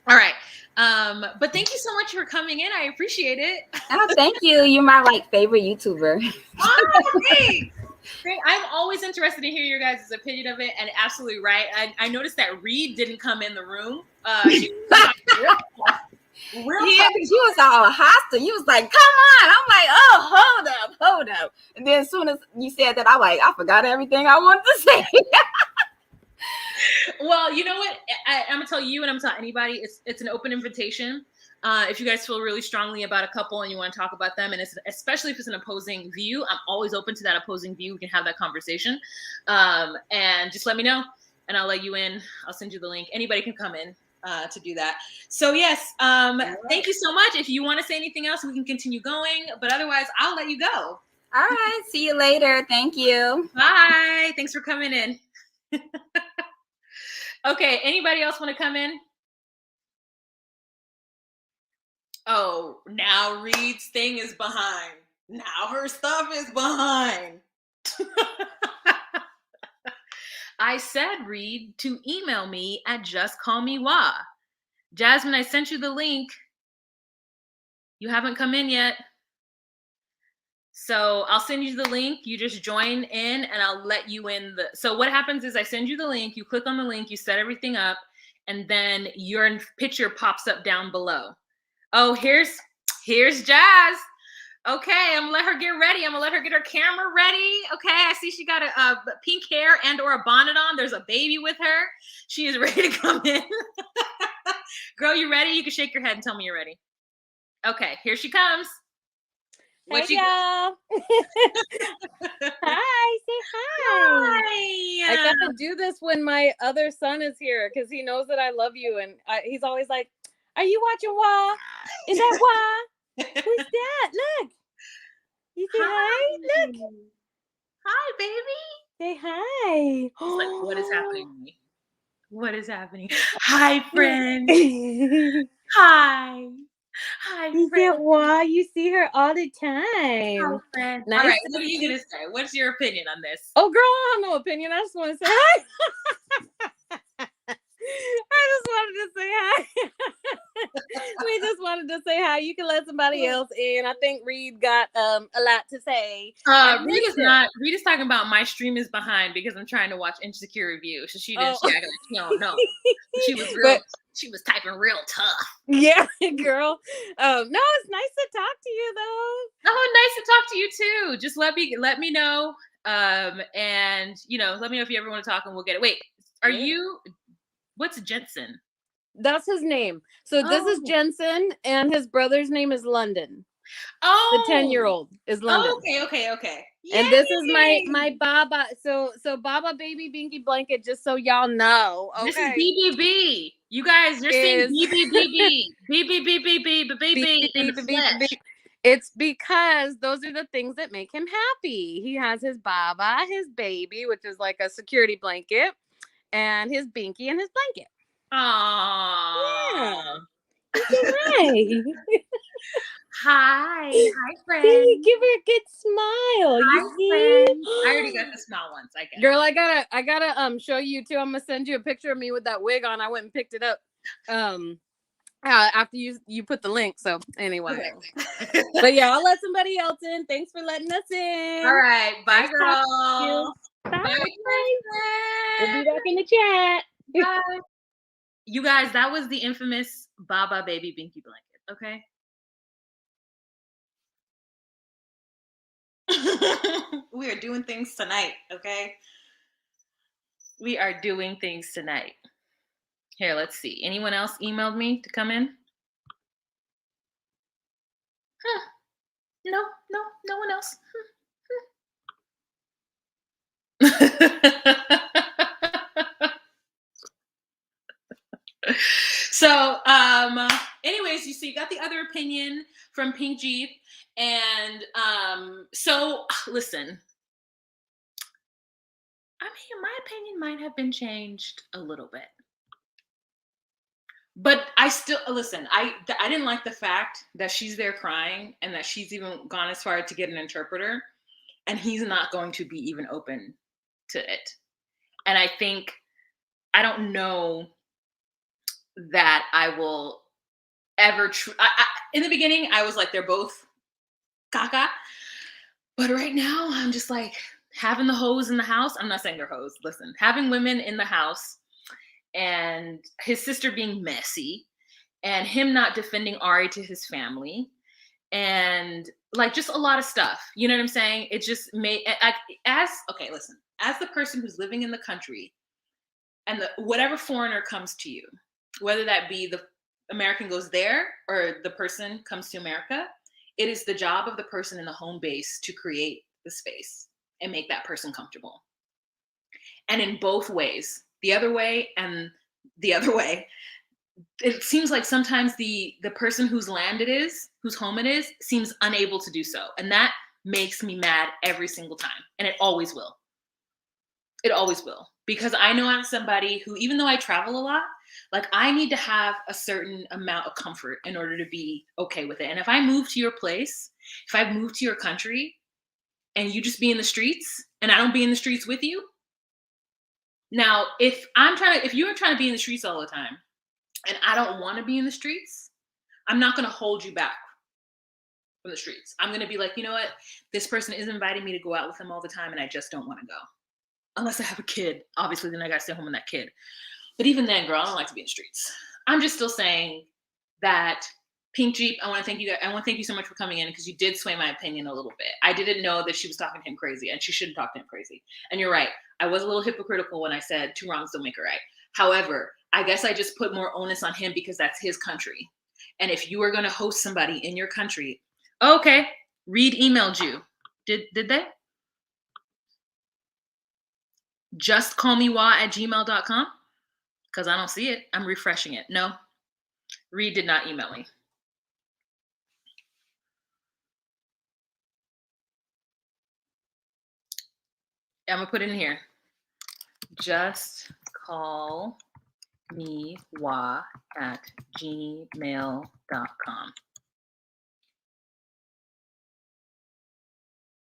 All right. But thank you so much for coming in. I appreciate it. Oh, thank you. You're my favorite YouTuber. Oh, great. Great. I'm always interested to hear your guys' opinion of it, and absolutely right. I noticed that Reed didn't come in the room. She was all hostile. You was like, "Come on!" I'm like, "Oh, hold up." And then as soon as you said that, I'm like, "I forgot everything I wanted to say." Well, you know what? I'm gonna tell you, and I'm gonna tell anybody. It's an open invitation. If you guys feel really strongly about a couple and you want to talk about them, and especially if it's an opposing view, I'm always open to that opposing view. We can have that conversation. And just let me know, and I'll let you in. I'll send you the link. Anybody can come in to do that. So yes, thank you so much. If you want to say anything else, we can continue going. But otherwise, I'll let you go. All right. See you later. Thank you. Bye. Thanks for coming in. Okay. Anybody else want to come in? Oh, now Reed's thing is behind. Now her stuff is behind. I said, Reed, to email me at justcallmeWah. Jasmine, I sent you the link. You haven't come in yet. So I'll send you the link. You just join in and I'll let you in. So what happens is I send you the link. You click on the link. You set everything up. And then your picture pops up down below. Oh, here's Jazz. Okay, I'm gonna let her get ready. I'm gonna let her get her camera ready. Okay, I see she got a pink hair and or a bonnet on. There's a baby with her. She is ready to come in. Girl, you ready? You can shake your head and tell me you're ready. Okay, here she comes. Hey, y'all. Hi, say hi. Hi. I gotta do this when my other son is here because he knows that I love you, and he's always like, "Are you watching Wah? Is that Wah? Who's that? Look, you say hi. Look, Hi, baby. say hi." It's like, what is happening to me? What is happening? Hi, friend. Hi. Hi, You friend. said Wah. You see her all the time. Hi, friend. Nice. All right, what are you gonna say? What's your opinion on this? Oh, girl, I have no opinion. I just want to say hi. I just wanted to say hi. We just wanted to say hi. You can let somebody else in. I think Reed got a lot to say. Reed is talking about my stream is behind because I'm trying to watch Insecure Review. So she didn't she don't know. She was she was typing real tough. Yeah, girl. No, it's nice to talk to you though. Oh, nice to talk to you too. Just let me know. And let me know if you ever want to talk and we'll get it. Wait, are you what's Jensen? That's his name. So this is Jensen, and his brother's name is London. Oh, the 10-year-old is London. Okay. And this is my Baba. So Baba baby binky blanket. Just so y'all know. Okay. This is BBB. You guys, you're seeing BBBB. BBBBB. It's because those are the things that make him happy. He has his Baba, his baby, which is like a security blanket, and his Binky and his blanket. Aww. Yeah. Right. Hi, friend. See, give her a good smile. Hi, You see? friend. I already got the smile once. I get Girl, I gotta show you too. I'm gonna send you a picture of me with that wig on. I went and picked it up. After you put the link. So anyway. Okay. But yeah, I'll let somebody else in. Thanks for letting us in. All right. Bye, Nice talking to you. girl. Bye. Bye, We'll friend. be back in the chat. Bye. You guys, that was the infamous Baba Baby Binky blanket, okay? We are doing things tonight, okay? We are doing things tonight. Here, let's see. Anyone else emailed me to come in? Huh. No one else. So, anyways, you see, you got the other opinion from Pink Jeep, and so listen. I mean, my opinion might have been changed a little bit, but I still listen. I didn't like the fact that she's there crying and that she's even gone as far to get an interpreter, and he's not going to be even open to it. And I think I don't know that I will ever. In the beginning, I was like, they're both caca, but right now, I'm just like having the hoes in the house. I'm not saying they're hoes. Listen, having women in the house and his sister being messy and him not defending Ari to his family and like just a lot of stuff. You know what I'm saying? It just made as the person who's living in the country and whatever foreigner comes to you, whether that be the American goes there or the person comes to America, it is the job of the person in the home base to create the space and make that person comfortable. And in both ways, the other way and the other way, it seems like sometimes the person whose land it is, whose home it is, seems unable to do so. And that makes me mad every single time. And it always will. It always will. Because I know I'm somebody who, even though I travel a lot, like I need to have a certain amount of comfort in order to be okay with it. And if I move to your place, if I move to your country and you just be in the streets and I don't be in the streets with you, now if you're trying to be in the streets all the time and I don't want to be in the streets, I'm not going to hold you back from the streets. I'm going to be like, you know what? This person is inviting me to go out with them all the time and I just don't want to go. Unless I have a kid. Obviously, then I got to stay home with that kid. But even then, girl, I don't like to be in the streets. I'm just still saying that Pink Jeep, I want to thank you guys. I want to thank you so much for coming in because you did sway my opinion a little bit. I didn't know that she was talking to him crazy and she shouldn't talk to him crazy. And you're right. I was a little hypocritical when I said two wrongs don't make a right. However, I guess I just put more onus on him because that's his country. And if you are going to host somebody in your country, okay, Reed emailed you. Did they? Just call me wa@gmail.com because I don't see it. I'm refreshing it. No, Reed did not email me. I'm gonna put it in here. Just call me wa@gmail.com.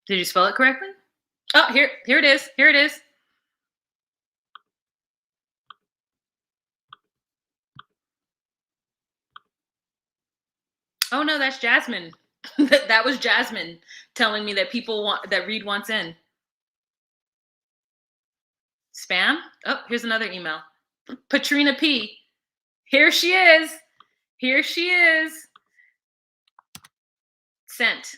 Did you spell it correctly? Oh, here it is. Here it is. Oh no, that's Jasmine. That was Jasmine telling me that that Reed wants in. Spam? Oh, here's another email. Patrina P. Here she is. Here she is. Sent.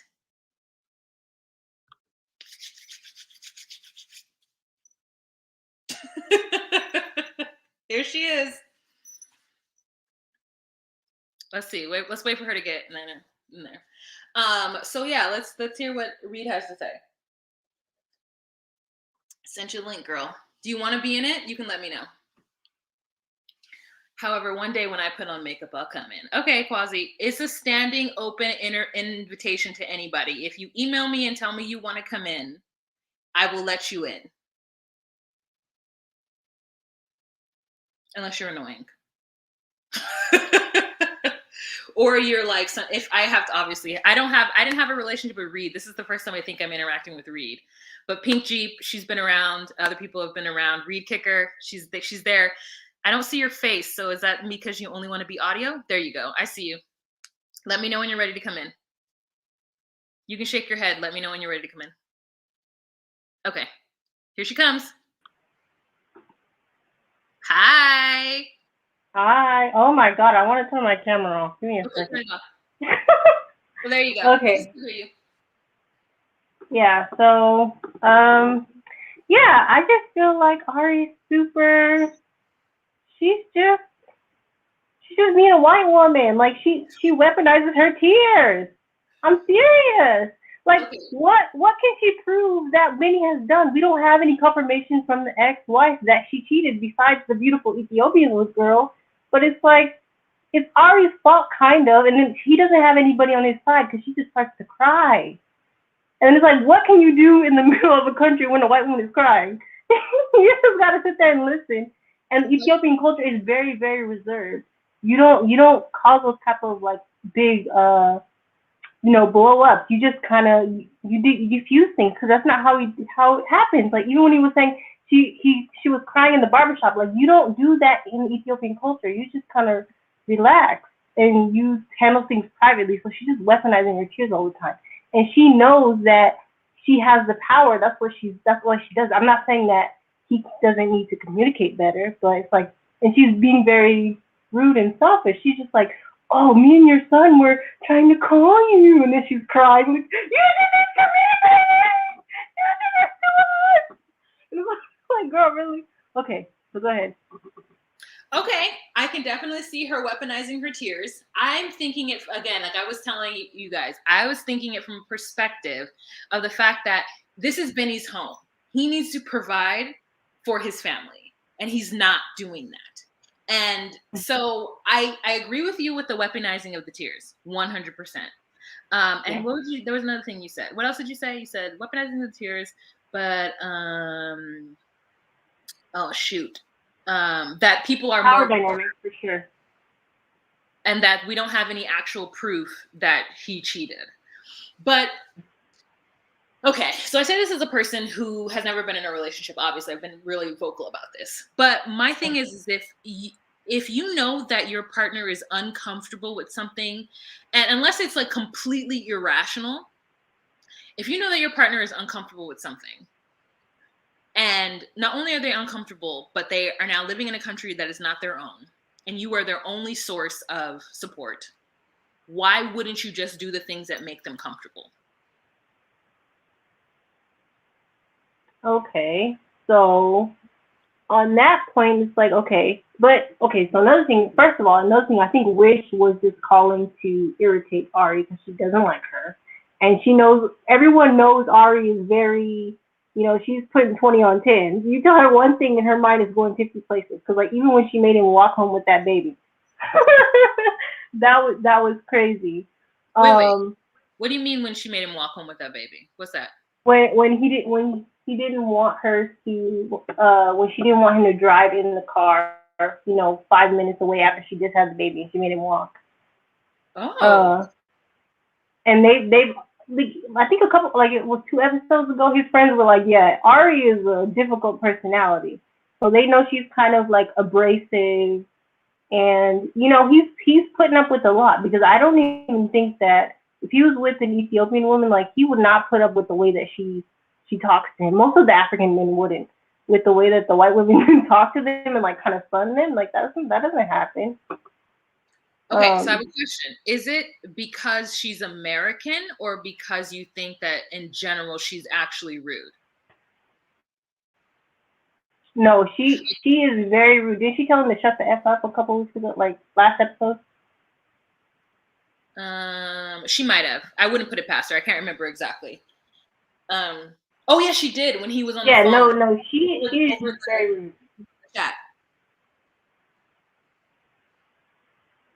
Here she is. Let's see. Let's wait for her to get in there. So yeah, let's hear what Reed has to say. Sent you a link, girl. Do you want to be in it? You can let me know. However, one day when I put on makeup, I'll come in. Okay, Quasi. It's a standing open invitation to anybody. If you email me and tell me you want to come in, I will let you in. Unless you're annoying. Or you're like, if I have to, obviously, I didn't have a relationship with Reed. This is the first time I think I'm interacting with Reed. But Pink Jeep, she's been around. Other people have been around. Reed Kicker, she's there. I don't see your face. So is that because you only want to be audio? There you go. I see you. Let me know when you're ready to come in. You can shake your head. Let me know when you're ready to come in. Okay. Here she comes. Hi. Hi. Oh my God, I want to turn my camera off. Give me a second. Well, there you go. Okay. Yeah. So, yeah, I just feel like Ari's super. She's just being a white woman. Like she weaponizes her tears. I'm serious. Like what can she prove that Winnie has done? We don't have any confirmation from the ex-wife that she cheated besides the beautiful Ethiopian girl. But it's like, it's Ari's fault, kind of, and then he doesn't have anybody on his side because she just starts to cry. And it's like, what can you do in the middle of a country when a white woman is crying? You just gotta sit there and listen. And Ethiopian culture is very, very reserved. You don't cause those type of like big blow ups. You just kind of you diffuse things because that's not how it happens. Like even when he was saying she was crying in the barbershop, like you don't do that in Ethiopian culture. You just kind of relax and you handle things privately. So she's just weaponizing her tears all the time, and she knows that she has the power. That's what she does. I'm not saying that he doesn't need to communicate better, but it's like, and she's being very rude and selfish. She's just like, oh, me and your son were trying to call you, and then she's crying, like, you did this to me, baby! You did this to us! And it's like, girl, really? Okay, so go ahead. Okay, I can definitely see her weaponizing her tears. I'm thinking it, again, like I was telling you guys, I was thinking it from a perspective of the fact that this is Benny's home. He needs to provide for his family, and he's not doing that. And so I agree with you with the weaponizing of the tears, 100%. And what was there was another thing you said. What else did you say? You said weaponizing the tears, but oh shoot. That people are power more dynamics for sure. And that we don't have any actual proof that he cheated. But okay, so I say this as a person who has never been in a relationship. Obviously, I've been really vocal about this. But my thing is if you know that your partner is uncomfortable with something, and unless it's like completely irrational, if you know that your partner is uncomfortable with something, and not only are they uncomfortable, but they are now living in a country that is not their own, and you are their only source of support, why wouldn't you just do the things that make them comfortable? Okay, so on that point, it's like, okay, so another thing, first of all, I think Wish was just calling to irritate Ari because she doesn't like her. And she knows, everyone knows Ari is very, she's putting 20 on 10. You tell her one thing and her mind is going 50 places. Because like even when she made him walk home with that baby, that was crazy. Wait. What do you mean when she made him walk home with that baby? What's that? When he didn't want her to, when she didn't want him to drive in the car, 5 minutes away after she just had the baby, and she made him walk. Oh. And they I think a couple, like it was 2 episodes ago, his friends were like, yeah, Ari is a difficult personality. So they know she's kind of like abrasive, and he's putting up with a lot, because I don't even think that if he was with an Ethiopian woman, like he would not put up with the way that she talks to him. Most of the African men wouldn't, with the way that the white women talk to them and like kind of stun them. Like that doesn't happen. Okay, so I have a question. Is it because she's American, or because you think that in general she's actually rude? No, she is very rude. Didn't she tell him to shut the F up a couple weeks ago, like last episode? She might have. I wouldn't put it past her. I can't remember exactly. Oh yeah, she did when he was on the phone. No, she is very rude. Chat.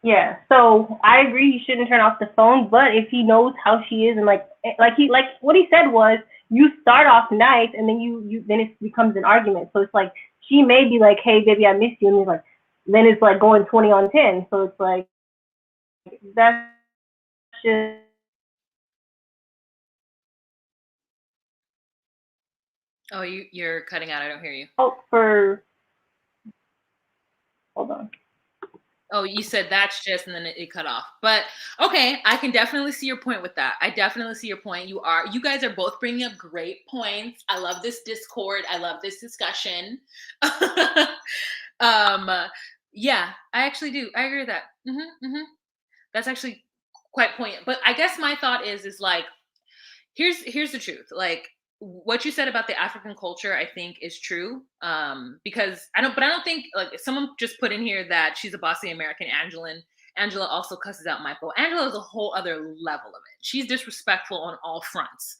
Yeah, so I agree he shouldn't turn off the phone, but if he knows how she is and like what he said was you start off nice and then you then it becomes an argument. So it's like she may be like, hey baby, I miss you, and he's like then it's like going 20 on 10. So it's like that's just Oh, you're cutting out. I don't hear you. for hold on. Oh, you said that's just, and then it cut off. But okay, I can definitely see your point with that. I definitely see your point. You guys are both bringing up great points. I love this discord. I love this discussion. Yeah, I actually do. I agree with that. That's actually quite poignant. But I guess my thought is like, here's the truth. Like, what you said about the African culture, I think is true. Because I don't think, like, someone just put in here that she's a bossy American. Angela also cusses out Michael. Angela is a whole other level of it. She's disrespectful on all fronts.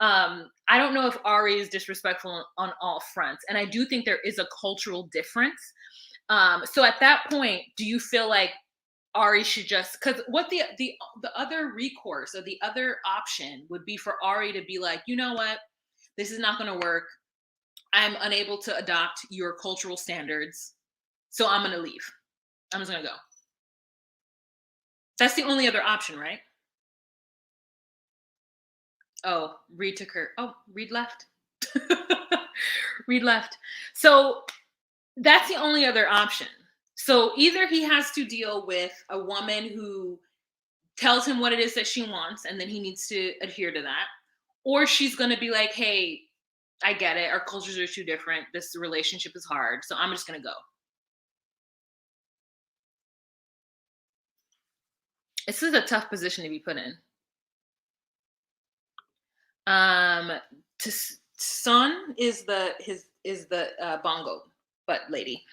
I don't know if Ari is disrespectful on all fronts. And I do think there is a cultural difference. So at that point, do you feel like Ari should just, because what the other recourse or the other option would be for Ari to be like, you know what, this is not going to work. I'm unable to adopt your cultural standards, so I'm going to leave. I'm just going to go. That's the only other option, right? Oh, Reed took her. Oh, Reed left. Reed left. So that's the only other option. So either he has to deal with a woman who tells him what it is that she wants, and then he needs to adhere to that, or she's going to be like, hey, I get it. Our cultures are too different. This relationship is hard, so I'm just going to go. This is a tough position to be put in. Son is the bongo butt lady,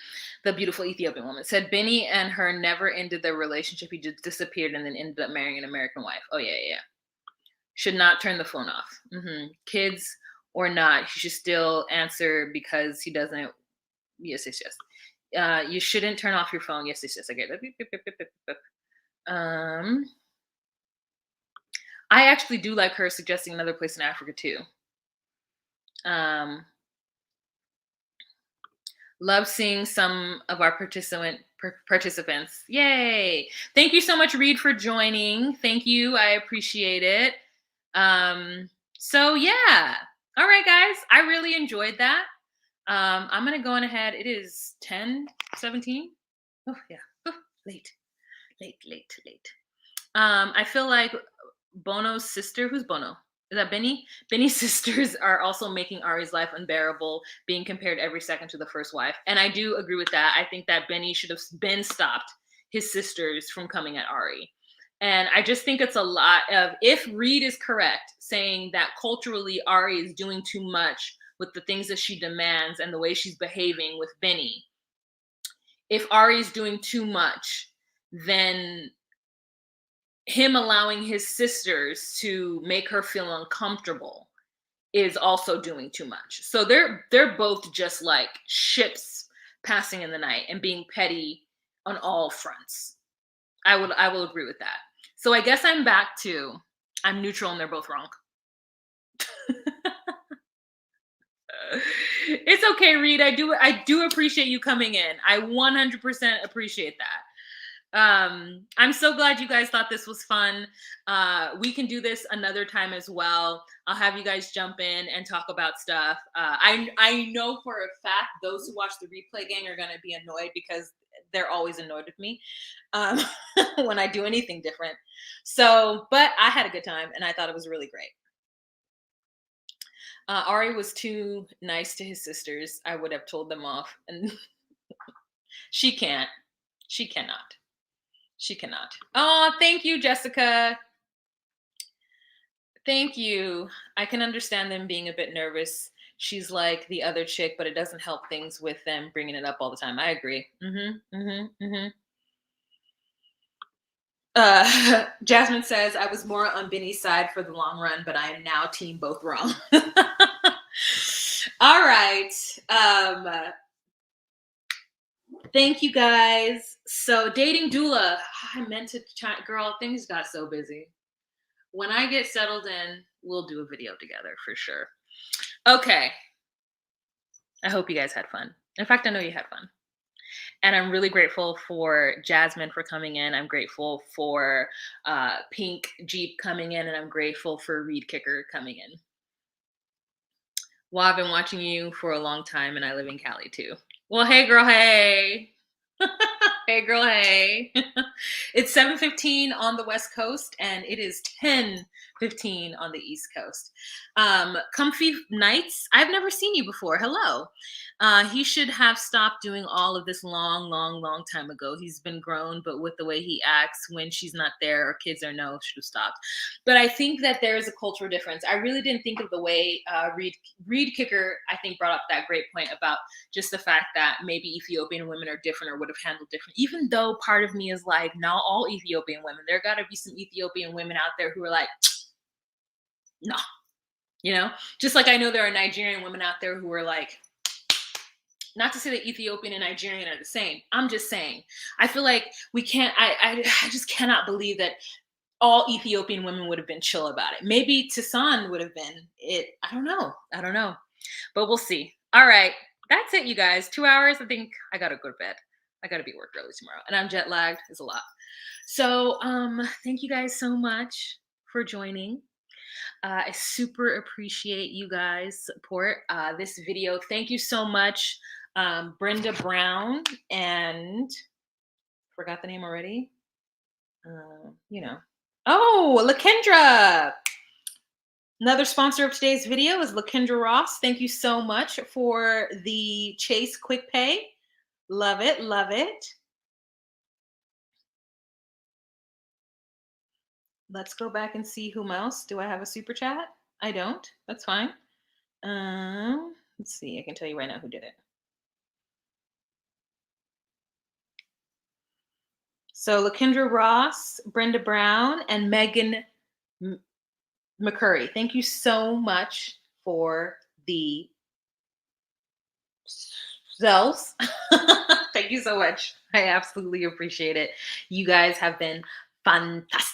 the beautiful Ethiopian woman, said Benny and her never ended their relationship. He just disappeared and then ended up marrying an American wife. Oh yeah. Should not turn the phone off. Kids or not, he should still answer because he doesn't. Yes. You shouldn't turn off your phone. Yes. I get it. I actually do like her suggesting another place in Africa too. Love seeing some of our participants. Yay. Thank you so much, Reed, for joining. Thank you. I appreciate it. So yeah. All right, guys. I really enjoyed that. I'm going to go on ahead. It is 10:17. Oh, yeah. Oh, late. I feel like Bono's sister, who's Bono? Is that Benny? Benny's sisters are also making Ari's life unbearable, being compared every second to the first wife. And I do agree with that. I think that Benny should have been stopped his sisters from coming at Ari. And I just think it's a lot of, if Reed is correct, saying that culturally Ari is doing too much with the things that she demands and the way she's behaving with Benny. If Ari is doing too much, then him allowing his sisters to make her feel uncomfortable is also doing too much. So they're both just like ships passing in the night and being petty on all fronts. I will agree with that. So I guess I'm back to I'm neutral and they're both wrong. It's okay, Reed. I do appreciate you coming in. I 100% appreciate that. I'm so glad you guys thought this was fun. We can do this another time as well. I'll have you guys jump in and talk about stuff. I know for a fact those who watch the replay gang are going to be annoyed because they're always annoyed with me when I do anything different. So, but I had a good time and I thought it was really great. Ari was too nice to his sisters. I would have told them off, and she can't. She cannot. She cannot. Oh, thank you, Jessica. Thank you. I can understand them being a bit nervous. She's like the other chick, but it doesn't help things with them bringing it up all the time. I agree. Jasmine says, I was more on Benny's side for the long run, but I am now team both wrong. All right. Thank you guys So dating doula, I meant to girl, things got so busy. When I get settled in, we'll do a video together for sure. Okay. I hope you guys had fun. In fact, I know you had fun. And I'm really grateful for Jasmine for coming in. I'm grateful for Pink Jeep coming in, and I'm grateful for Reed Kicker coming in. Well, I've been watching you for a long time, and I live in Cali too. Well, hey, girl, hey. Hey, girl, hey. It's 7:15 on the West Coast, and it is 10:15 on the East Coast. Comfy nights. I've never seen you before. Hello. He should have stopped doing all of this long time ago. He's been grown, but with the way he acts when she's not there or kids are no, should have stopped. But I think that there is a cultural difference. I really didn't think of the way Reed Kicker, I think, brought up that great point about just the fact that maybe Ethiopian women are different or would have handled different, even though part of me is like, not all Ethiopian women. There got to be some Ethiopian women out there who are like, no, you know, just like I know there are Nigerian women out there who are like, not to say that Ethiopian and Nigerian are the same. I'm just saying, I feel like we can't, I just cannot believe that all Ethiopian women would have been chill about it. Maybe Tisan would have been it. I don't know, but we'll see. All right. That's it, you guys. 2 hours. I think I got to go to bed. I got to be at work early tomorrow, and I'm jet lagged. It's a lot. So thank you guys so much for joining. I super appreciate you guys' support this video. Thank you so much, Brenda Brown, and forgot the name already. You know. Oh, LaKendra. Another sponsor of today's video is LaKendra Ross. Thank you so much for the Chase Quick Pay. Love it, love it. Let's go back and see whom else. Do I have a super chat? I don't. That's fine. Let's see. I can tell you right now who did it. So LaKendra Ross, Brenda Brown, and Megan McCurry. Thank you so much for the Zells. Thank you so much. I absolutely appreciate it. You guys have been fantastic.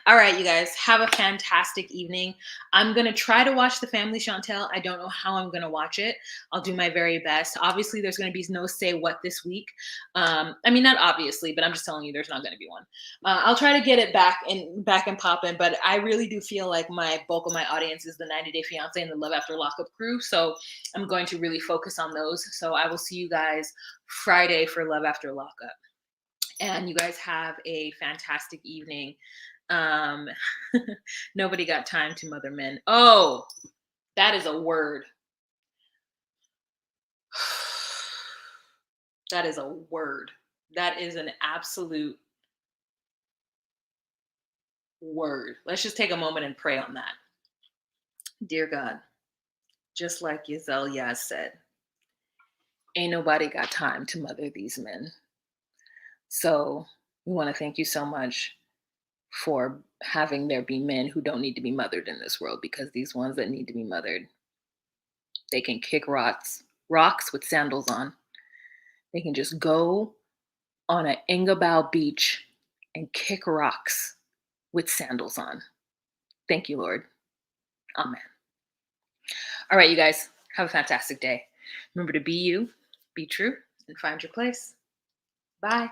All right, you guys, have a fantastic evening. I'm going to try to watch The Family Chantel. I don't know how I'm going to watch it. I'll do my very best. Obviously, there's going to be no say what this week. I mean, not obviously, but I'm just telling you there's not going to be one. I'll try to get it back and popping, but I really do feel like my bulk of my audience is the 90 Day Fiancé and the Love After Lockup crew. So I'm going to really focus on those. So I will see you guys Friday for Love After Lockup. And you guys have a fantastic evening. Nobody got time to mother men. Oh, that is a word. That is a word. That is an absolute word. Let's just take a moment and pray on that. Dear God, just like Yazel Yaz said, ain't nobody got time to mother these men. So we want to thank you so much for having there be men who don't need to be mothered in this world, because these ones that need to be mothered, they can kick rocks with sandals on. They can just go on an Ingabao beach and kick rocks with sandals on. Thank you, Lord. Amen. All right, you guys, have a fantastic day. Remember to be you, be true, and find your place. Bye.